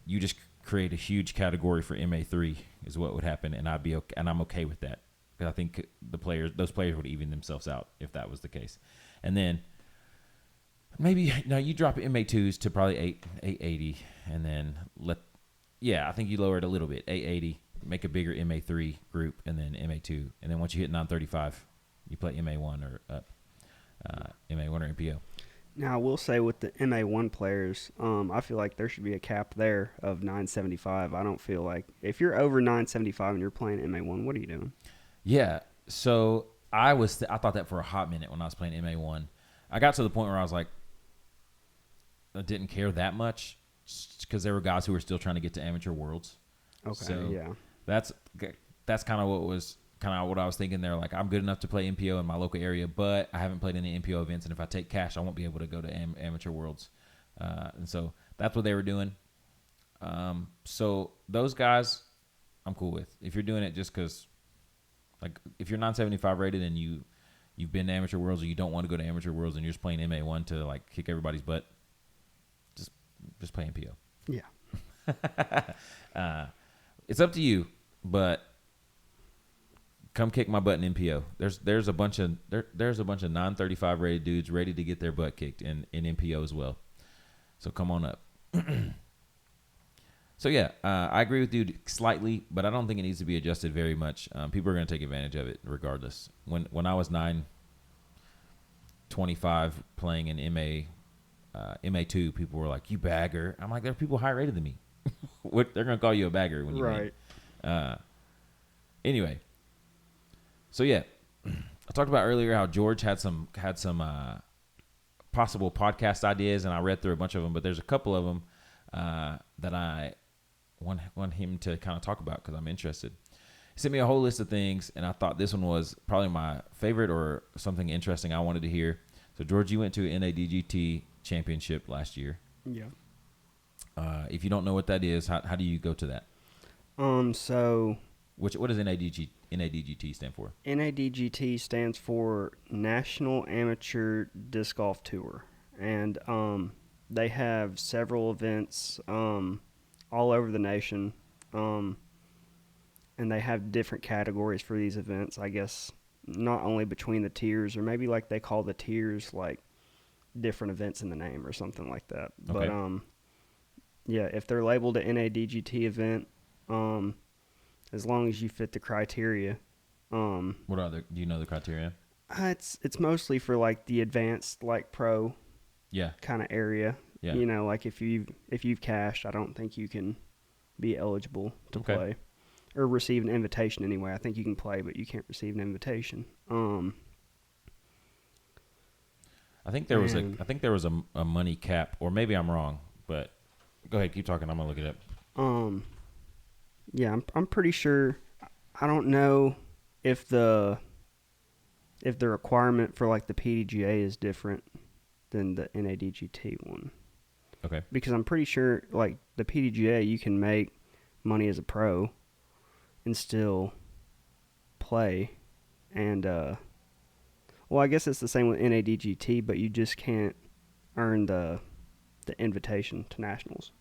you just create a huge category for MA3 is what would happen, and I'm okay with that, because I think those players would even themselves out if that was the case. And then maybe you drop MA2s to probably 880, and then I think you lower it a little bit, 880. Make a bigger MA3 group, and then MA2, and then once you hit 935, you play MA1 or up, MA1 or MPO. Now, I will say with the MA1 players, I feel like there should be a cap there of 975. I don't feel like if you're over 975 and you're playing MA1, what are you doing? Yeah, so I thought that for a hot minute when I was playing MA1. I got to the point where I was like, I didn't care that much, because there were guys who were still trying to get to amateur worlds. Okay, so yeah. That's kind of what I was thinking there. Like, I'm good enough to play MPO in my local area, but I haven't played any MPO events, and if I take cash, I won't be able to go to amateur worlds. And so that's what they were doing. So those guys, I'm cool with. If you're doing it just because, like, if you're 975 rated and you've been to amateur worlds, or you don't want to go to amateur worlds and you're just playing MA1 to, like, kick everybody's butt, just play MPO. Yeah. It's up to you, but come kick my butt in MPO. There's a bunch of 935 rated dudes ready to get their butt kicked in MPO as well. So come on up. So yeah, I agree with you slightly, but I don't think it needs to be adjusted very much. People are going to take advantage of it regardless. When I was 925 playing in MA2, people were like, "You bagger." I'm like, there are people higher rated than me. They're going to call you a bagger when you right. win. Anyway, so yeah, I talked about earlier how George had some possible podcast ideas, and I read through a bunch of them, but there's a couple of them that I want him to kind of talk about because I'm interested. He sent me a whole list of things, and I thought this one was probably my favorite or something interesting I wanted to hear. So George, you went to an NADGT Championship last year. Yeah. If you don't know what that is, how do you go to that? So what does NADGT stand for? NADGT stands for National Amateur Disc Golf Tour, and they have several events all over the nation, and they have different categories for these events. I guess not only between the tiers, or maybe like they call the tiers like different events in the name or something like that. Okay. But yeah, if they're labeled an NADGT event, as long as you fit the criteria. What are do you know the criteria? It's mostly for like the advanced, like pro, kind of area. Yeah. You know, like if you've cashed, I don't think you can be eligible to play or receive an invitation anyway. I think you can play, but you can't receive an invitation. I think there was a money cap, or maybe I'm wrong, but go ahead, keep talking. I'm gonna look it up. Yeah, I'm pretty sure. I don't know if the requirement for like the PDGA is different than the NADGT one. Okay. Because I'm pretty sure, like, the PDGA, you can make money as a pro and still play. And, well, I guess it's the same with NADGT, but you just can't earn the invitation to nationals.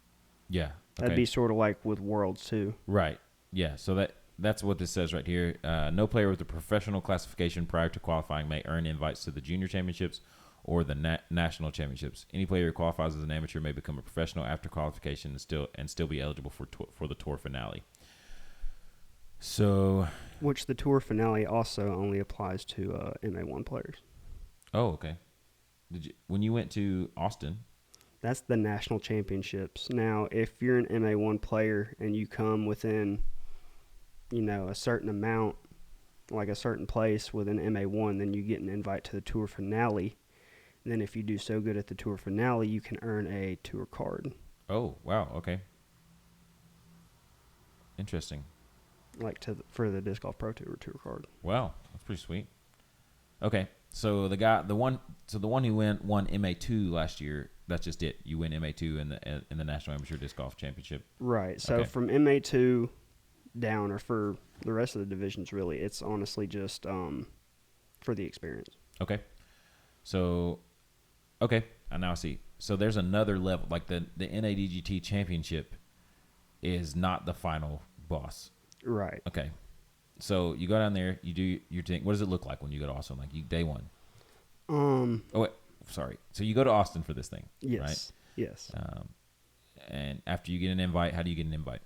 Yeah. Okay. That'd be sort of like with Worlds, too. Right. Yeah. So that's what this says right here. No player with a professional classification prior to qualifying may earn invites to the junior championships or the national championships. Any player who qualifies as an amateur may become a professional after qualification and still be eligible for the tour finale. So, which the tour finale also only applies to MA1 players. Oh, okay. When you went to Austin? That's the national championships. Now, if you're an MA1 player and you come within, a certain amount, like a certain place within MA1, then you get an invite to the tour finale. And then if you do so good at the tour finale, you can earn a tour card. Oh, wow. Okay. Interesting. Like for the Disc Golf Pro Tour card. Wow, that's pretty sweet. Okay, so the one who won MA2 last year. That's just it. You win MA2 in the National Amateur Disc Golf Championship. Right. So from MA2 down, or for the rest of the divisions, really, it's honestly just for the experience. Okay. So, okay, I now see. So there's another level, like the NADGT Championship is not the final boss. Right. Okay. So you go down there, you do your thing. What does it look like when you go to Austin? Like day one? Oh, wait. Sorry. So you go to Austin for this thing, yes, right? Yes. And after you get an invite, how do you get an invite?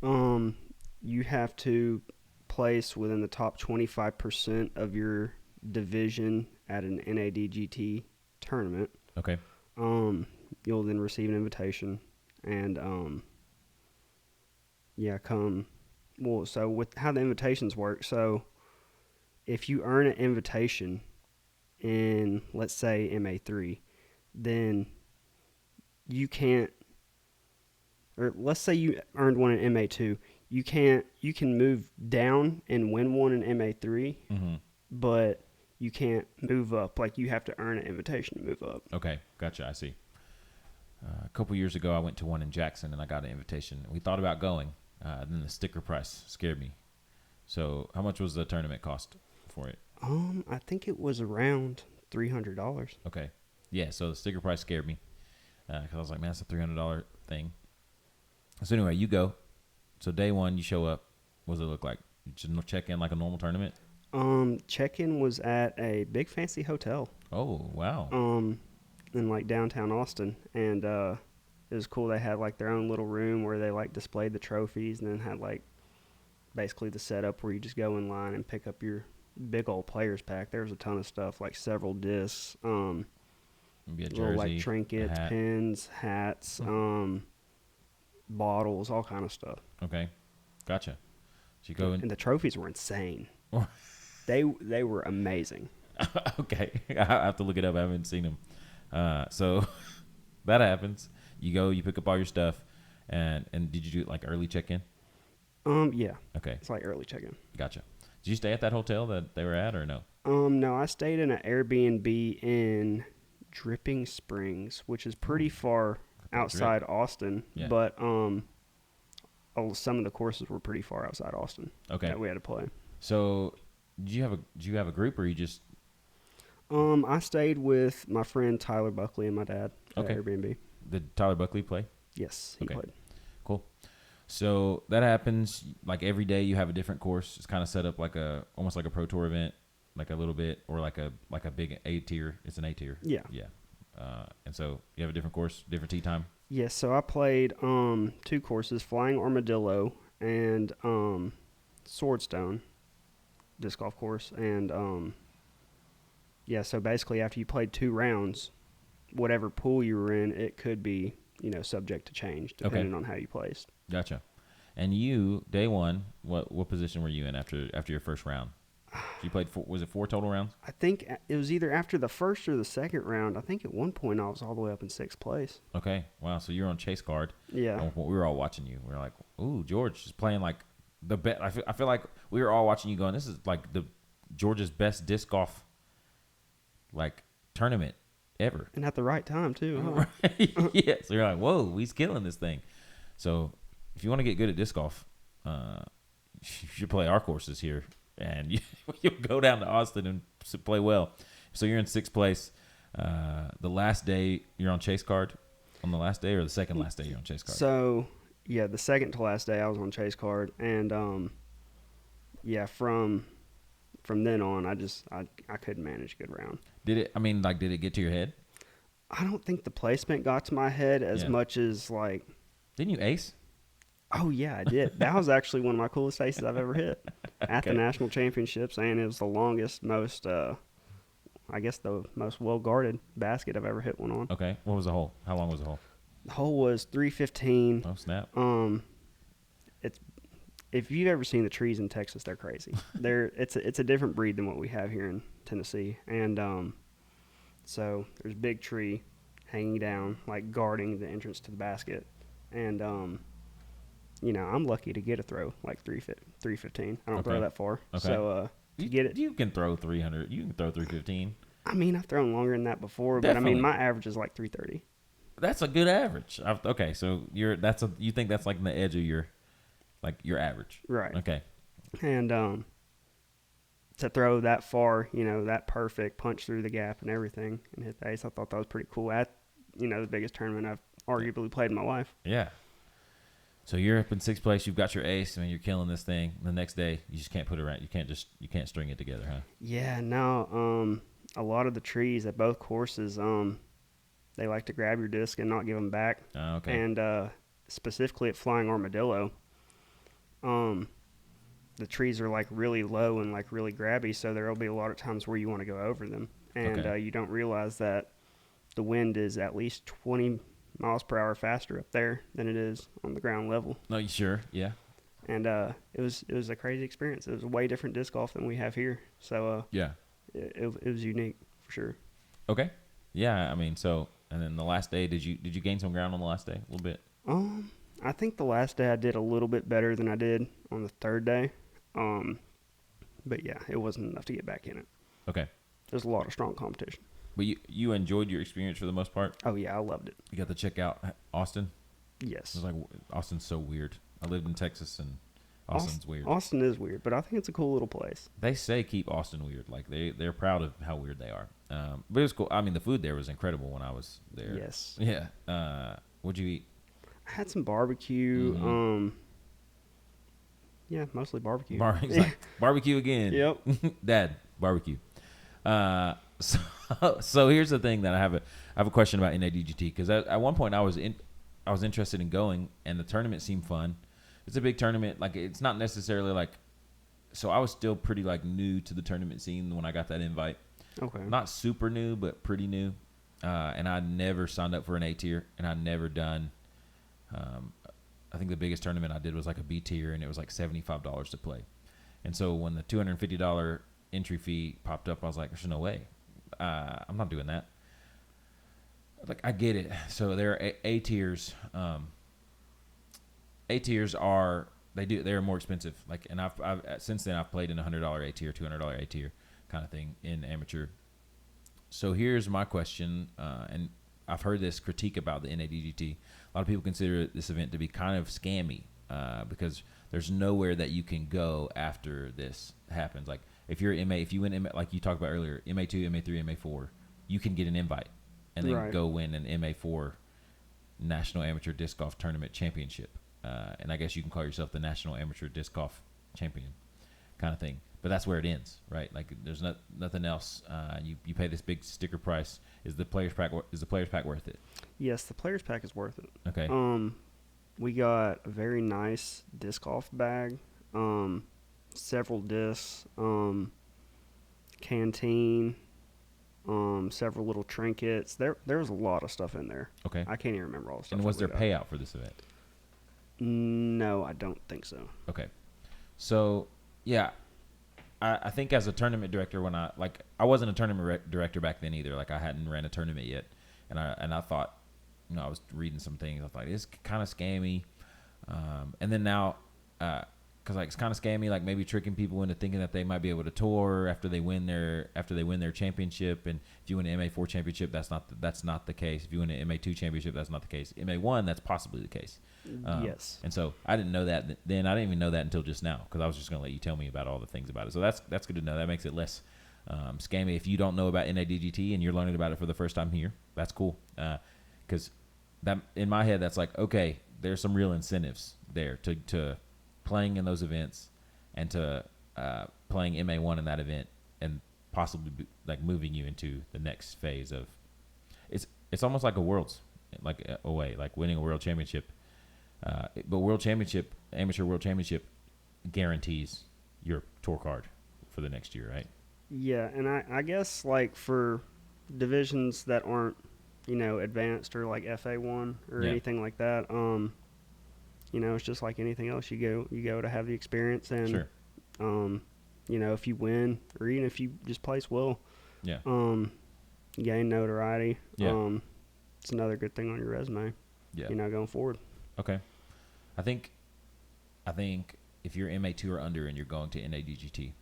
You have to place within the top 25% of your division at an NADGT tournament. Okay. You'll then receive an invitation, and come. Well, so with how the invitations work, so if you earn an invitation in, let's say, MA3, then you can't, or let's say you earned one in MA2, you can move down and win one in MA3, but you can't move up. Like, you have to earn an invitation to move up. Okay, gotcha. I see. A couple years ago, I went to one in Jackson, and I got an invitation. We thought about going. Then the sticker price scared me. So how much was the tournament cost for it? I think it was around $300. Okay. Yeah, so the sticker price scared me. Because I was like, man, that's a $300 thing. So anyway, you go. So day one, you show up. What does it look like? You just check in like a normal tournament? Check-in was at a big fancy hotel. Oh, wow. In like downtown Austin. And it was cool. They had like their own little room where they like displayed the trophies, and then had like basically the setup where you just go in line and pick up your big old players pack. There was a ton of stuff, like several discs, Maybe a jersey, little like trinkets, pins, hats, bottles, all kind of stuff. Okay, gotcha. So you go and the trophies were insane. They were amazing. Okay, I have to look it up. I haven't seen them. So that happens. You go, you pick up all your stuff, and did you do like early check-in? Yeah. Okay. It's like early check-in. Gotcha. Did you stay at that hotel that they were at, or no? No, I stayed in an Airbnb in Dripping Springs, which is pretty far outside Austin. Yeah. But some of the courses were pretty far outside Austin. Okay. That we had to play. So, did you have a group, or you just? I stayed with my friend Tyler Buckley and my dad at Airbnb. Did Tyler Buckley play? Yes, he played. Cool. So that happens like every day. You have a different course. It's kind of set up like almost like a pro tour event, like a little bit, or like a big A tier. It's an A tier. Yeah. Yeah. And so you have a different course, different tee time. Yes. So I played 2 courses: Flying Armadillo and Swordstone disc golf course, and so basically after you played 2 rounds, whatever pool you were in, it could be subject to change depending on how you placed. Gotcha. And you, day one, what position were you in after your first round? You played 4, was it 4 total rounds? I think it was either after the first or the second round. I think at one point I was all the way up in 6th place. Okay. Wow. So you're on chase card. Yeah. We were all watching you. We were like, ooh, George is playing like the best. I feel like we were all watching you going, this is like George's best disc golf like tournament ever. And at the right time, too. Huh? Right. Yeah. So you're like, whoa, he's killing this thing. So if you want to get good at disc golf, you should play our courses here. And you'll go down to Austin and play well. So you're in 6th place. The last day, you're on chase card on the last day, or the second last day you're on chase card? So, yeah, the second to last day I was on chase card. And, yeah, from then on, I couldn't manage a good round. Did it get to your head? I don't think the placement got to my head as much as, like... Didn't you ace? Oh, yeah, I did. That was actually one of my coolest aces I've ever hit at the National Championships, and it was the longest, most, I guess the most well-guarded basket I've ever hit one on. Okay. What was the hole? How long was the hole? The hole was 315. Oh, snap. If you've ever seen the trees in Texas, they're crazy. It's a different breed than what we have here in Tennessee. And so there's a big tree hanging down, like guarding the entrance to the basket. And I'm lucky to get a throw like 315. I don't throw that far. Okay. So to get it, you can throw 300. You can throw 315. I mean, I've thrown longer than that before, Definitely. But I mean, my average is like 330. That's a good average. Okay, so you think that's like the edge of your average, right? Okay. And to throw that far, that perfect punch through the gap and everything, and hit the ace, I thought that was pretty cool. At the biggest tournament I've arguably played in my life. Yeah. So you're up in 6th place. You've got your ace. I mean, you're killing this thing. The next day, you just can't put it around. You can't string it together, huh? Yeah. No. A lot of the trees at both courses, they like to grab your disc and not give them back. Oh, okay. And specifically at Flying Armadillo, the trees are like really low and like really grabby, so there will be a lot of times where you want to go over them, and you don't realize that the wind is at least 20 miles per hour faster up there than it is on the ground level. No, you sure? Yeah. And it was a crazy experience. It was a way different disc golf than we have here. So yeah, it was unique for sure. Okay. Yeah, I mean, so and then the last day, did you gain some ground on the last day a little bit? I think the last day I did a little bit better than I did on the third day. But yeah, it wasn't enough to get back in it. Okay. There's a lot of strong competition. But you enjoyed your experience for the most part? Oh, yeah, I loved it. You got to check out Austin? Yes. It was like, Austin's so weird. I lived in Texas, and Austin's weird. Austin is weird, but I think it's a cool little place. They say keep Austin weird. Like, they're proud of how weird they are. But it was cool. I mean, the food there was incredible when I was there. Yes. Yeah. What'd you eat? I had some barbecue. Mm-hmm. Yeah, mostly barbecue. Like, barbecue again. Yep. Dad, barbecue. So here's the thing that I have a question about NADGT, because at one point I was interested in going, and the tournament seemed fun. It's a big tournament. Like, it's not necessarily like, so I was still pretty like new to the tournament scene when I got that invite. Okay. Not super new, but pretty new. And I never signed up for an A tier, and I'd never done. I think the biggest tournament I did was like a B tier, and it was like $75 to play. And so when the $250 entry fee popped up, I was like, "There's no way, I'm not doing that." Like, I get it. So there are A tiers. A tiers they're more expensive. Like, and I've since then I've played in $100 A tier, $200 A tier kind of thing in amateur. So here's my question, and I've heard this critique about the NADGT. A lot of people consider this event to be kind of scammy because there's nowhere that you can go after this happens. Like, if you're MA, if you win MA, like you talked about earlier, MA2, MA3, MA4, you can get an invite and then go win an MA4 National Amateur Disc Golf Tournament Championship. And I guess you can call yourself the National Amateur Disc Golf Champion kind of thing. But that's where it ends, right? Like, there's nothing else. You pay this big sticker price. Is the players pack worth it? Yes, the players pack is worth it. Okay. We got a very nice disc golf bag, several discs, canteen, several little trinkets. There was a lot of stuff in there. Okay. I can't even remember all the stuff. And was there payout for this event? No, I don't think so. Okay. So, yeah. I think as a tournament director, when I wasn't a tournament director back then either. Like, I hadn't ran a tournament yet, and I thought, I was reading some things. I thought it's kind of scammy, and then now, because like it's kind of scammy, like maybe tricking people into thinking that they might be able to tour after they win their championship. And if you win an MA4 championship, that's not the case. If you win an MA2 championship, that's not the case. MA1, that's possibly the case. Yes. And so I didn't know that then. I didn't even know that until just now, because I was just going to let you tell me about all the things about it. So that's good to know. That makes it less scammy. If you don't know about NADGT and you're learning about it for the first time here, that's cool. Because that in my head, that's like, okay, there's some real incentives there to playing in those events and to playing MA1 in that event, and possibly like moving you into the next phase of it's almost like a world's like away, like winning a world championship. But amateur world championship guarantees your tour card for the next year, right? Yeah, and I guess like for divisions that aren't, advanced or like FA1 or anything like that, it's just like anything else. You go to have the experience, and sure. If you win or even if you just place well, gain notoriety. Yeah. It's another good thing on your resume. Yeah. Going forward. Okay. I think if you're MA2 or under and you're going to NADGT,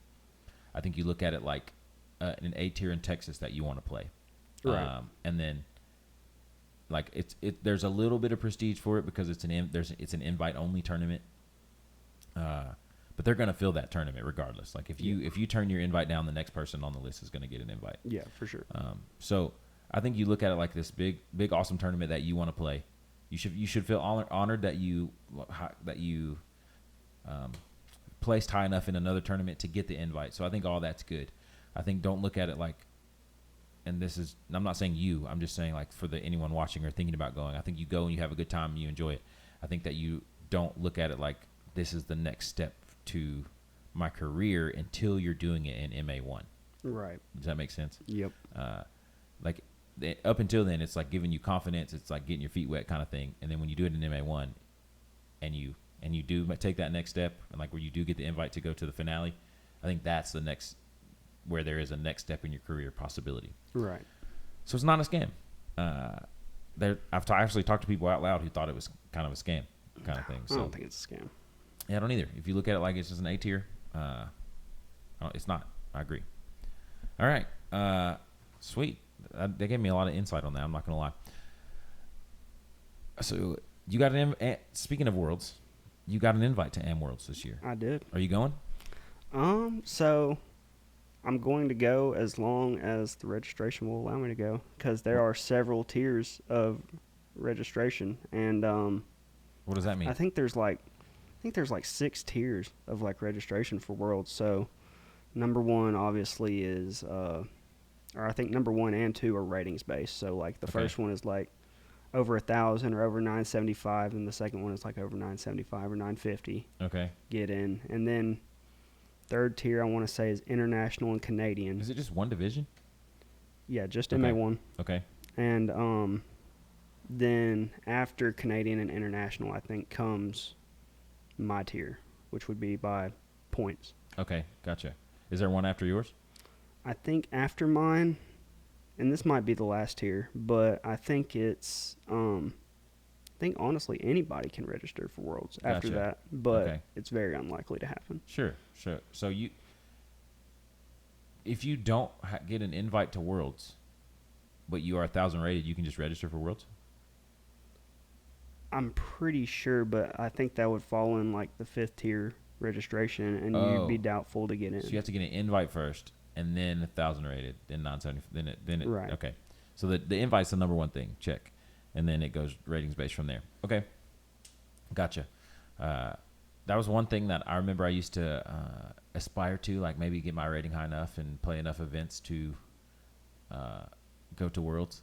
I think you look at it like an A tier in Texas that you want to play. Right. And then like there's a little bit of prestige for it because it's an invite only tournament. But they're going to fill that tournament regardless. Like if you turn your invite down, the next person on the list is going to get an invite. Yeah, for sure. So I think you look at it like this big awesome tournament that you want to play. You should feel honored that you placed high enough in another tournament to get the invite. So I think all that's good. I think don't look at it like, and I'm not saying you, I'm just saying like for anyone watching or thinking about going, I think you go and you have a good time and you enjoy it. I think that you don't look at it like this is the next step to my career until you're doing it in MA1. Right. Does that make sense? Yep. Like up until then, it's like giving you confidence. It's like getting your feet wet kind of thing. And then when you do it in MA1 and you do take that next step, and like where you do get the invite to go to the finale, I think that's where there is a next step in your career possibility. Right. So it's not a scam. I've actually talked to people out loud who thought it was kind of a scam kind of thing. So I don't think it's a scam. Yeah, I don't either. If you look at it like it's just an A tier, it's not. I agree. All right. Sweet. They gave me a lot of insight on that. I'm not going to lie. So you got speaking of Worlds, you got an invite to Am Worlds this year. I did. Are you going? So I'm going to go as long as the registration will allow me to go, because there are several tiers of registration, and what does that mean? I think there's like 6 tiers of like registration for Worlds. So number 1 obviously is or I think number 1 and 2 are ratings based. So like the first one is like over 1,000 or over 975, and the second one is like over 975 or 950. Okay. Get in. And then third tier I want to say is international and Canadian. Is it just one division? Yeah, just okay. MA1. Okay. And then after Canadian and international, I think comes my tier, which would be by points. Okay, gotcha. Is there one after yours? I think after mine, and this might be the last tier, but I think it's I think honestly anybody can register for Worlds after that, but it's very unlikely to happen. Sure. So if you don't get an invite to Worlds, but you are 1,000 rated, you can just register for Worlds? I'm pretty sure, but I think that would fall in like the 5th tier registration, and you'd be doubtful to get in. So you have to get an invite first, and then 1,000 rated, then 970, then it. Right. Okay. So the invite's the number one thing. Check, and then it goes ratings based from there. Okay. Gotcha. That was one thing that I remember I used to aspire to, like maybe get my rating high enough and play enough events to go to Worlds.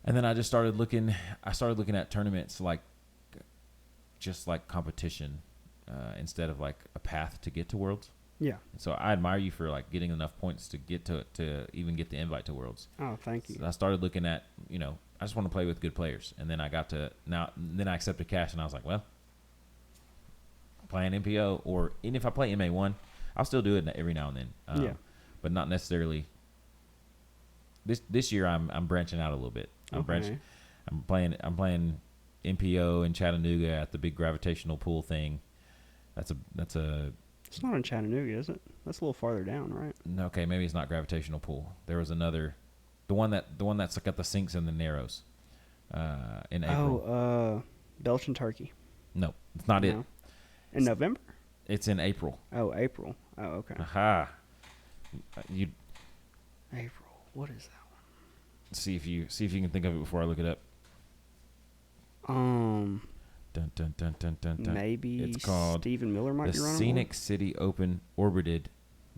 And then I just started looking at tournaments like just like competition instead of like a path to get to Worlds. Yeah. So I admire you for like getting enough points to get to even get the invite to Worlds. Oh, thank you. So I started looking at, I just want to play with good players. And then I accepted cash, and I was like, well, playing MPO, or even if I play MA1, I'll still do it every now and then. But not necessarily. This year I'm branching out a little bit. I'm playing MPO in Chattanooga at the big gravitational pool thing, That's a. It's not in Chattanooga, is it? That's a little farther down, right? Okay, maybe it's not gravitational pull. There was another, the one that's got the sinks and the narrows. In April. Oh, Belgian turkey. No, it's not it. In November? It's in April. Oh, April. Oh, okay. Aha. April. What is that one? See if you can think of it before I look it up. Dun, dun, dun, dun, dun, dun. Maybe it's called Stephen Miller might be running the Scenic City Open, orbited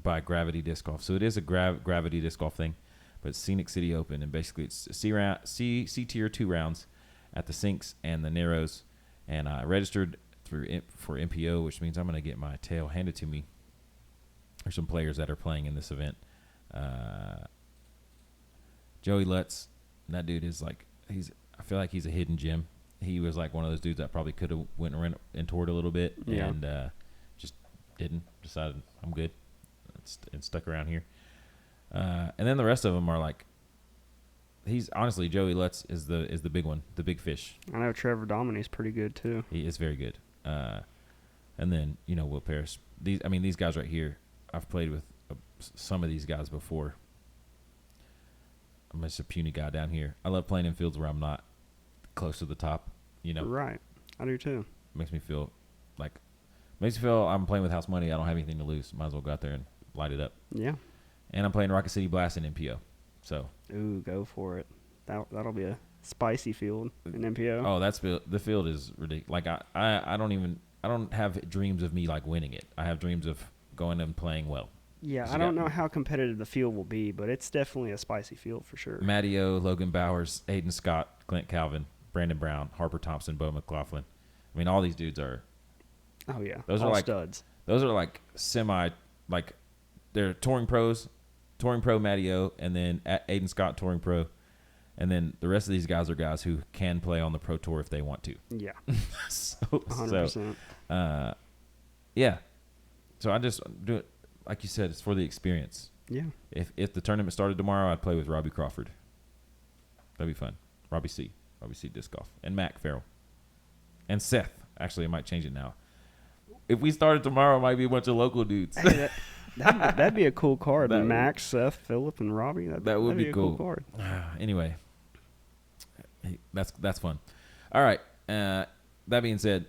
by Gravity Disc Golf. So it is a Gravity Disc Golf thing, but it's Scenic City Open, and basically it's C tier 2 rounds at the sinks and the narrows. And I registered for MPO, which means I'm going to get my tail handed to me. There's some players that are playing in this event. Joey Lutz, that dude is like, I feel like he's a hidden gem. He was like one of those dudes that probably could have went and toured a little bit, and just didn't. Decided I'm good, and stuck around here. And then the rest of them are like, he's honestly, Joey Lutz is the big one, the big fish. I know Trevor Dominy's pretty good too. He is very good. And then Will Parrish. These guys right here, I've played with some of these guys before. I'm just a puny guy down here. I love playing in fields where I'm not close to the top. Right. I do too. Makes me feel I'm playing with house money. I don't have anything to lose. Might as well go out there and light it up. Yeah. And I'm playing Rocket City Blast in MPO. So. Ooh, go for it. That'll be a spicy field in MPO. Oh, the field is ridiculous. Like I don't have dreams of me like winning it. I have dreams of going and playing well. Yeah, I don't know how competitive the field will be, but it's definitely a spicy field for sure. Matty O, Logan Bowers, Aiden Scott, Clint Calvin, Brandon Brown, Harper Thompson, Bo McLaughlin. All these dudes are. Oh yeah, those all are like studs. Those are like they're touring pros, touring pro Matty O, and then Aiden Scott touring pro, and then the rest of these guys are guys who can play on the pro tour if they want to. Yeah, 100%. Yeah. So I just do it. Like you said, it's for the experience. Yeah. If the tournament started tomorrow, I'd play with Robbie Crawford. That'd be fun. Robbie C Disc Golf. And Mac Farrell. And Seth. Actually, I might change it now. If we started tomorrow, it might be a bunch of local dudes. Hey, that'd be a cool card. Max, Seth, Phillip, and Robbie. That would be a cool card. Anyway, that's fun. All right. That being said,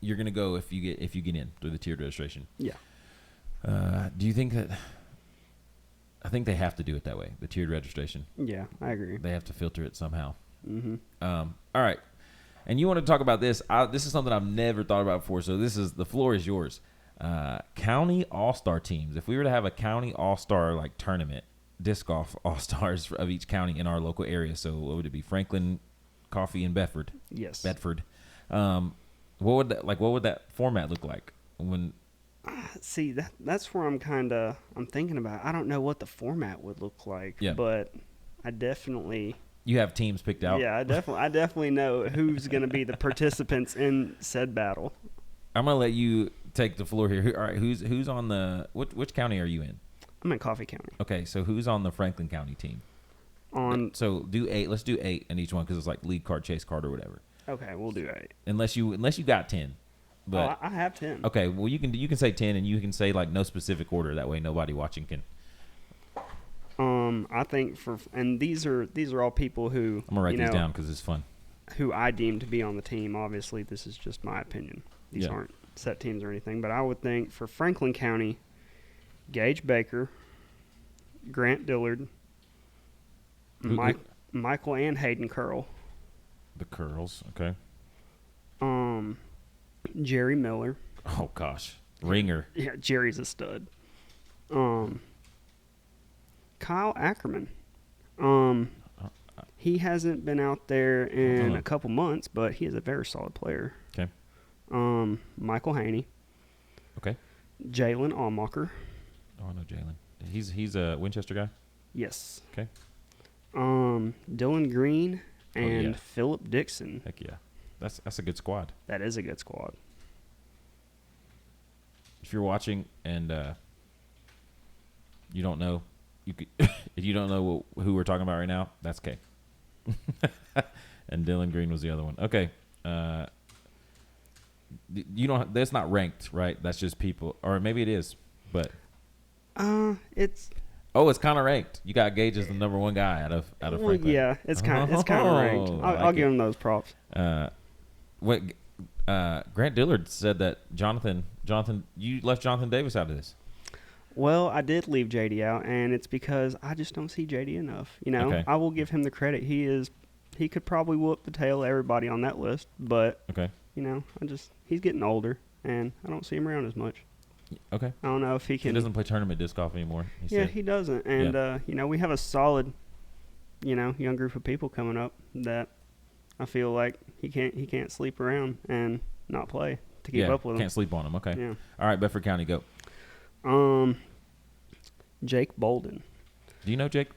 you're gonna go if you get in through the tiered registration. Yeah. Do you think that? I think they have to do it that way, the tiered registration. Yeah, I agree. They have to filter it somehow. Mm-hmm. All right. And you want to talk about this? This is something I've never thought about before. So the floor is yours. County all-star teams. If we were to have a county all-star tournament, disc golf all-stars of each county in our local area. So what would it be? Franklin, Coffee, and Bedford. Yes. Bedford. What would that format look like when? See, that's where I'm thinking about. I don't know what the format would look like. Yeah. But I definitely. You have teams picked out. Yeah, I definitely know who's going to be the participants in said battle. I'm gonna let you take the floor here. All right, who's on the which county are you in? I'm in Coffee County. Okay, so who's on the Franklin County team? So do 8. Let's do 8 in each one because it's like lead card, chase card, or whatever. Okay, we'll do 8. Unless you got 10. But I have 10. Okay, well you can say 10 and you can say no specific order. That way nobody watching can. I think these are all people who I'm gonna write these down because it's fun. Who I deem to be on the team. Obviously, this is just my opinion. These aren't set teams or anything, but I would think for Franklin County, Gage Baker, Grant Dillard, Michael and Hayden Curl. The Curls, okay. Jerry Miller. Oh gosh, ringer. Yeah, Jerry's a stud. Kyle Ackerman. He hasn't been out there in a couple months, but he is a very solid player. Okay. Michael Haney. Okay. Jalen Allmacher. Oh, I know Jalen. He's a Winchester guy? Yes. Okay. Dylan Green and Philip Dixon. Heck yeah. That's a good squad. That is a good squad. If you're watching and you don't know, if you don't know who we're talking about right now, that's Kay. And Dylan Green was the other one. Okay. You don't. That's not ranked, right? That's just people, or maybe it is, but it's. Oh, it's kind of ranked. You got Gage as the number one guy out of Franklin. Yeah, it's kind of ranked. I'll give him those props. Grant Dillard said that Jonathan, you left Jonathan Davis out of this. Well, I did leave JD out, and it's because I just don't see JD enough. Okay. I will give him the credit. He could probably whoop the tail of everybody on that list, but okay. He's getting older, and I don't see him around as much. Okay. I don't know if he can. He doesn't play tournament disc golf anymore. He doesn't, and we have a solid, young group of people coming up that I feel like he can't sleep around and not play to keep up with him. Can't sleep on him. Okay. Yeah. All right, Bedford County, go. Jake Bolden. Do you know Jake?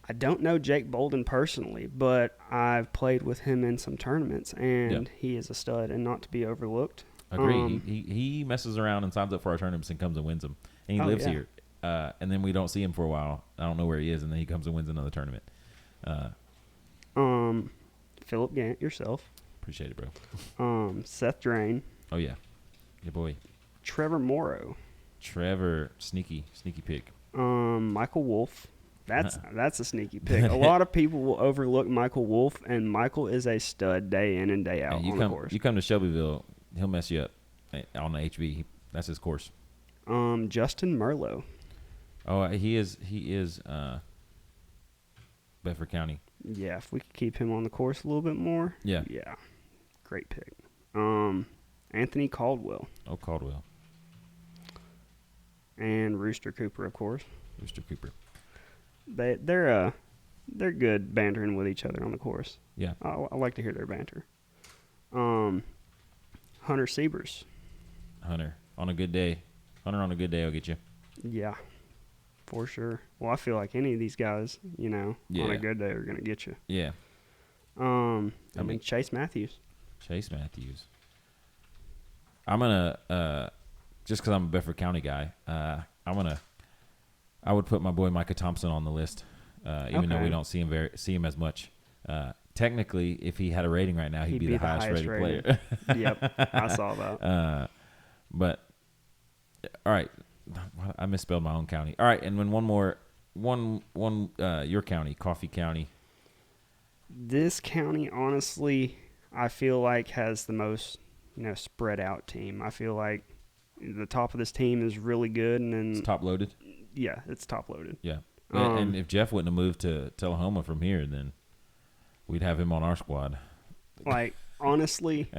I don't know Jake Bolden personally, but I've played with him in some tournaments, and he is a stud and not to be overlooked. Agree. He messes around and signs up for our tournaments and comes and wins them. And he lives here. And then we don't see him for a while. I don't know where he is, and then he comes and wins another tournament. Philip Gant, yourself. Appreciate it, bro. Seth Drain. Oh, yeah. Good boy. Trevor Morrow. Trevor, sneaky pick. Michael Wolf. That's a sneaky pick. A lot of people will overlook Michael Wolf, and Michael is a stud day in and day out on the course. You come to Shelbyville, he'll mess you up on the HV. That's his course. Justin Merlot. Oh, he is Bedford County. Yeah, if we could keep him on the course a little bit more. Yeah. Yeah. Great pick. Anthony Caldwell. Oh, Caldwell. And Rooster Cooper, of course. Rooster Cooper. They're good bantering with each other on the course. Yeah. I like to hear their banter. Hunter Siebers. Hunter on a good day will get you. Yeah, for sure. Well, I feel like any of these guys, on a good day are going to get you. Yeah. I mean, Chase Matthews. I'm gonna just because I'm a Bedford County guy, I would put my boy Micah Thompson on the list, even though we don't see him as much. Technically, if he had a rating right now, he'd be the highest rated player. Yep, I saw that. But all right, I misspelled my own county. All right, and then one your county, Coffee County. This county, honestly, I feel like has the most spread out team. I feel like the top of this team is really good, and then it's top loaded. Yeah, it's top loaded. Yeah, and if Jeff wouldn't have moved to Tullahoma from here, then we'd have him on our squad. Like, honestly,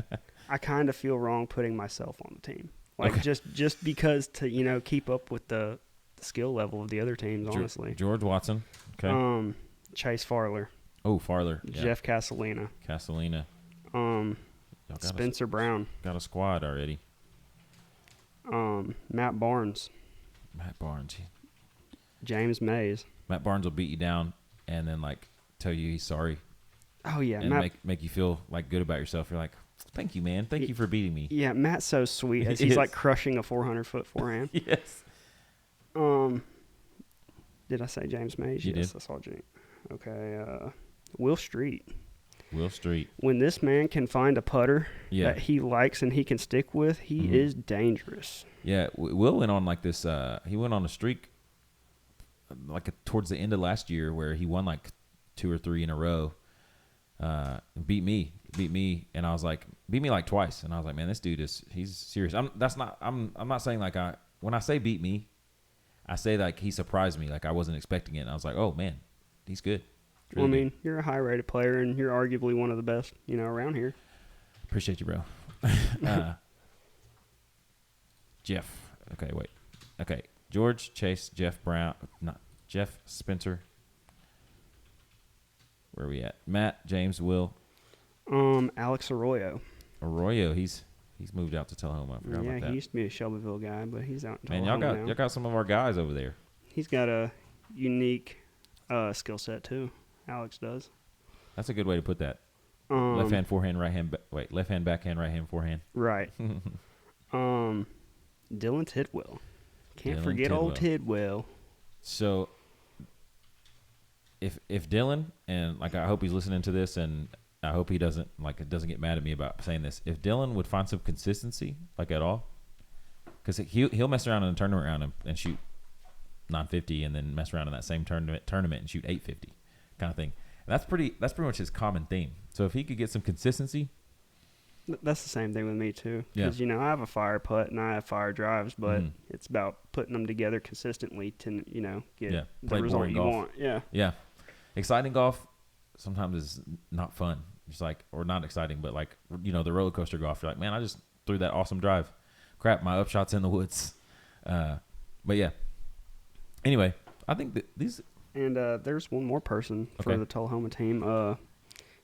I kind of feel wrong putting myself on the team. Like, just because to keep up with the skill level of the other teams. Honestly, George Watson. Okay. Chase Farler. Oh, Farler. Yeah. Jeff Castellina. Spencer Brown. Got a squad already. Matt Barnes. James Mays. Matt Barnes will beat you down and then tell you he's sorry. Oh yeah, and make you feel good about yourself. You're like, thank you, man. Thank you for beating me. Yeah, Matt's so sweet as he's crushing a 400-foot forehand. Yes. Did I say James Mays? Yes, I saw James. Okay. Will Street. When this man can find a putter that he likes and he can stick with, he is dangerous. Yeah, Will went on this. He went on a streak, towards the end of last year, where he won 2 or 3 in a row. Beat me, and I was beat me twice, and I was like, man, this dude he's serious. I'm not saying when I say beat me, I say he surprised me, I wasn't expecting it, and I was like, oh man, he's good. Really well, I mean, you're a high-rated player, and you're arguably one of the best, around here. Appreciate you, bro. Jeff. Okay, wait. Okay, George, Chase, Jeff Brown, not Jeff, Spencer. Where are we at? Matt, James, Will. Alex Arroyo. He's moved out to Tullahoma. I forgot about that. Yeah, he used to be a Shelbyville guy, but he's out in Tullahoma. Man, y'all got some of our guys over there. He's got a unique skill set too. Alex does. That's a good way to put that. Left hand forehand, right hand. Left hand backhand, right hand forehand. Right. Dylan Tidwell. Can't forget old Tidwell. So, if Dylan, and I hope he's listening to this, and I hope he doesn't get mad at me about saying this. If Dylan would find some consistency, like at all, because he'll mess around in a tournament round and shoot 950, and then mess around in that same tournament and shoot 850, kind of thing. And that's pretty much his common theme. So if he could get some consistency. That's the same thing with me, too. Yeah. Because, I have a fire putt and I have fire drives, but it's about putting them together consistently to, get the result you want. Yeah. Yeah. Exciting golf sometimes is not fun. It's like, or not exciting, but like, the roller coaster golf. You're like, man, I just threw that awesome drive. Crap, my upshot's in the woods. But yeah. Anyway, I think that these. And there's one more person for the Tullahoma team.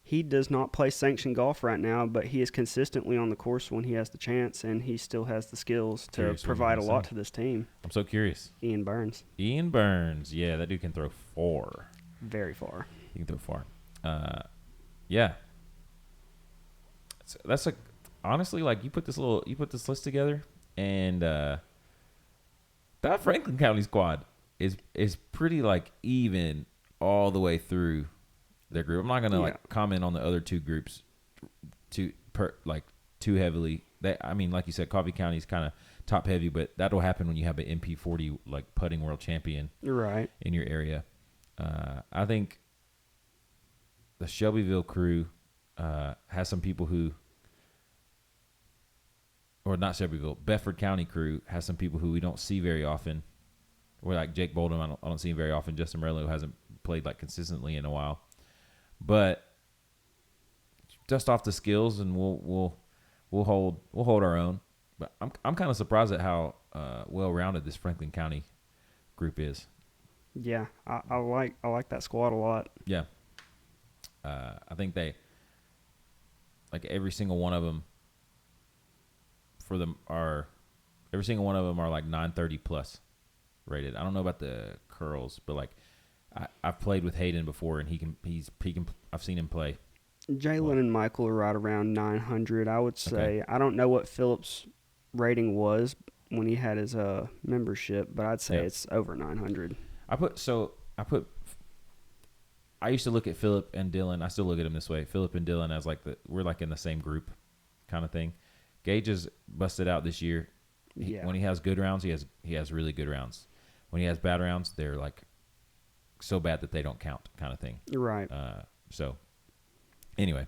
He does not play sanctioned golf right now, but he is consistently on the course when he has the chance, and he still has the skills to provide a lot to this team. I'm so curious. Ian Burns. Yeah, that dude can throw far. Very far. He can throw far. Yeah. That's like, honestly, like you put this list together, and that Franklin County squad is pretty like even all the way through their group. I'm not gonna comment on the other two groups too heavily. Like you said, Coffee County's kind of top heavy, but that'll happen when you have an MP40 like putting world champion in your area. I think the Shelbyville crew has some people who, or not Shelbyville, Bedford County crew has some people who we don't see very often. Or like Jake Bolden, I don't see him very often. Justin Morello hasn't played like consistently in a while. But dust off the skills, and we'll hold our own. But I'm kind of surprised at how well rounded this Franklin County group is. Yeah, I like that squad a lot. Yeah, I think they like every single one of them are like 930 plus rated. I don't know about the curls, but like. I've played with Hayden before, and he can. I've seen him play. Jalen and Michael are right around 900, I would say. I don't know what Phillips' rating was when he had his membership, but I'd say it's over 900. I used to look at Phillip and Dylan. I still look at him this way. Phillip and Dylan as we're like in the same group, kind of thing. Gage has busted out this year. When he has good rounds, he has really good rounds. When he has bad rounds, they're like so bad that they don't count, kind of thing. Right. So, anyway,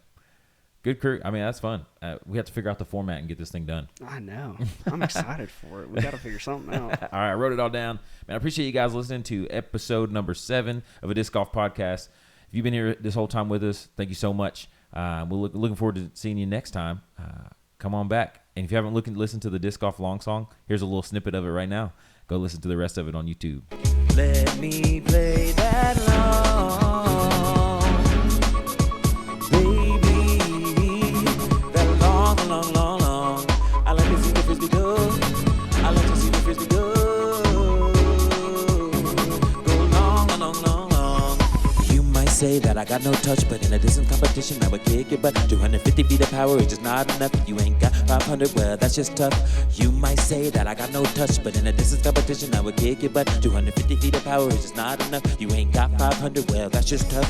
good crew. I mean, that's fun. We have to figure out the format and get this thing done. I know. I'm excited for it. We got to figure something out. All right, I wrote it all down. Man, I appreciate you guys listening to episode number 7 of a Disc Golf Podcast. If you've been here this whole time with us, thank you so much. We're looking forward to seeing you next time. Come on back. And if you haven't listened to the Disc Golf Long Song, here's a little snippet of it right now. Go listen to the rest of it on YouTube. Let me play that long, baby, that long, long, long, long. I like to see the frisbee go. I like to see the frisbee go. Go long, long, long, long. You might say that I got no touch, but in a distance competition I would kick your butt. 250 feet of power is just not enough. You ain't got 500, well that's just tough. You might say that I got no touch, but in a distance competition I would kick your butt. 250 feet of power is just not enough. You ain't got 500, well that's just tough.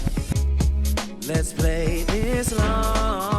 Let's play this long.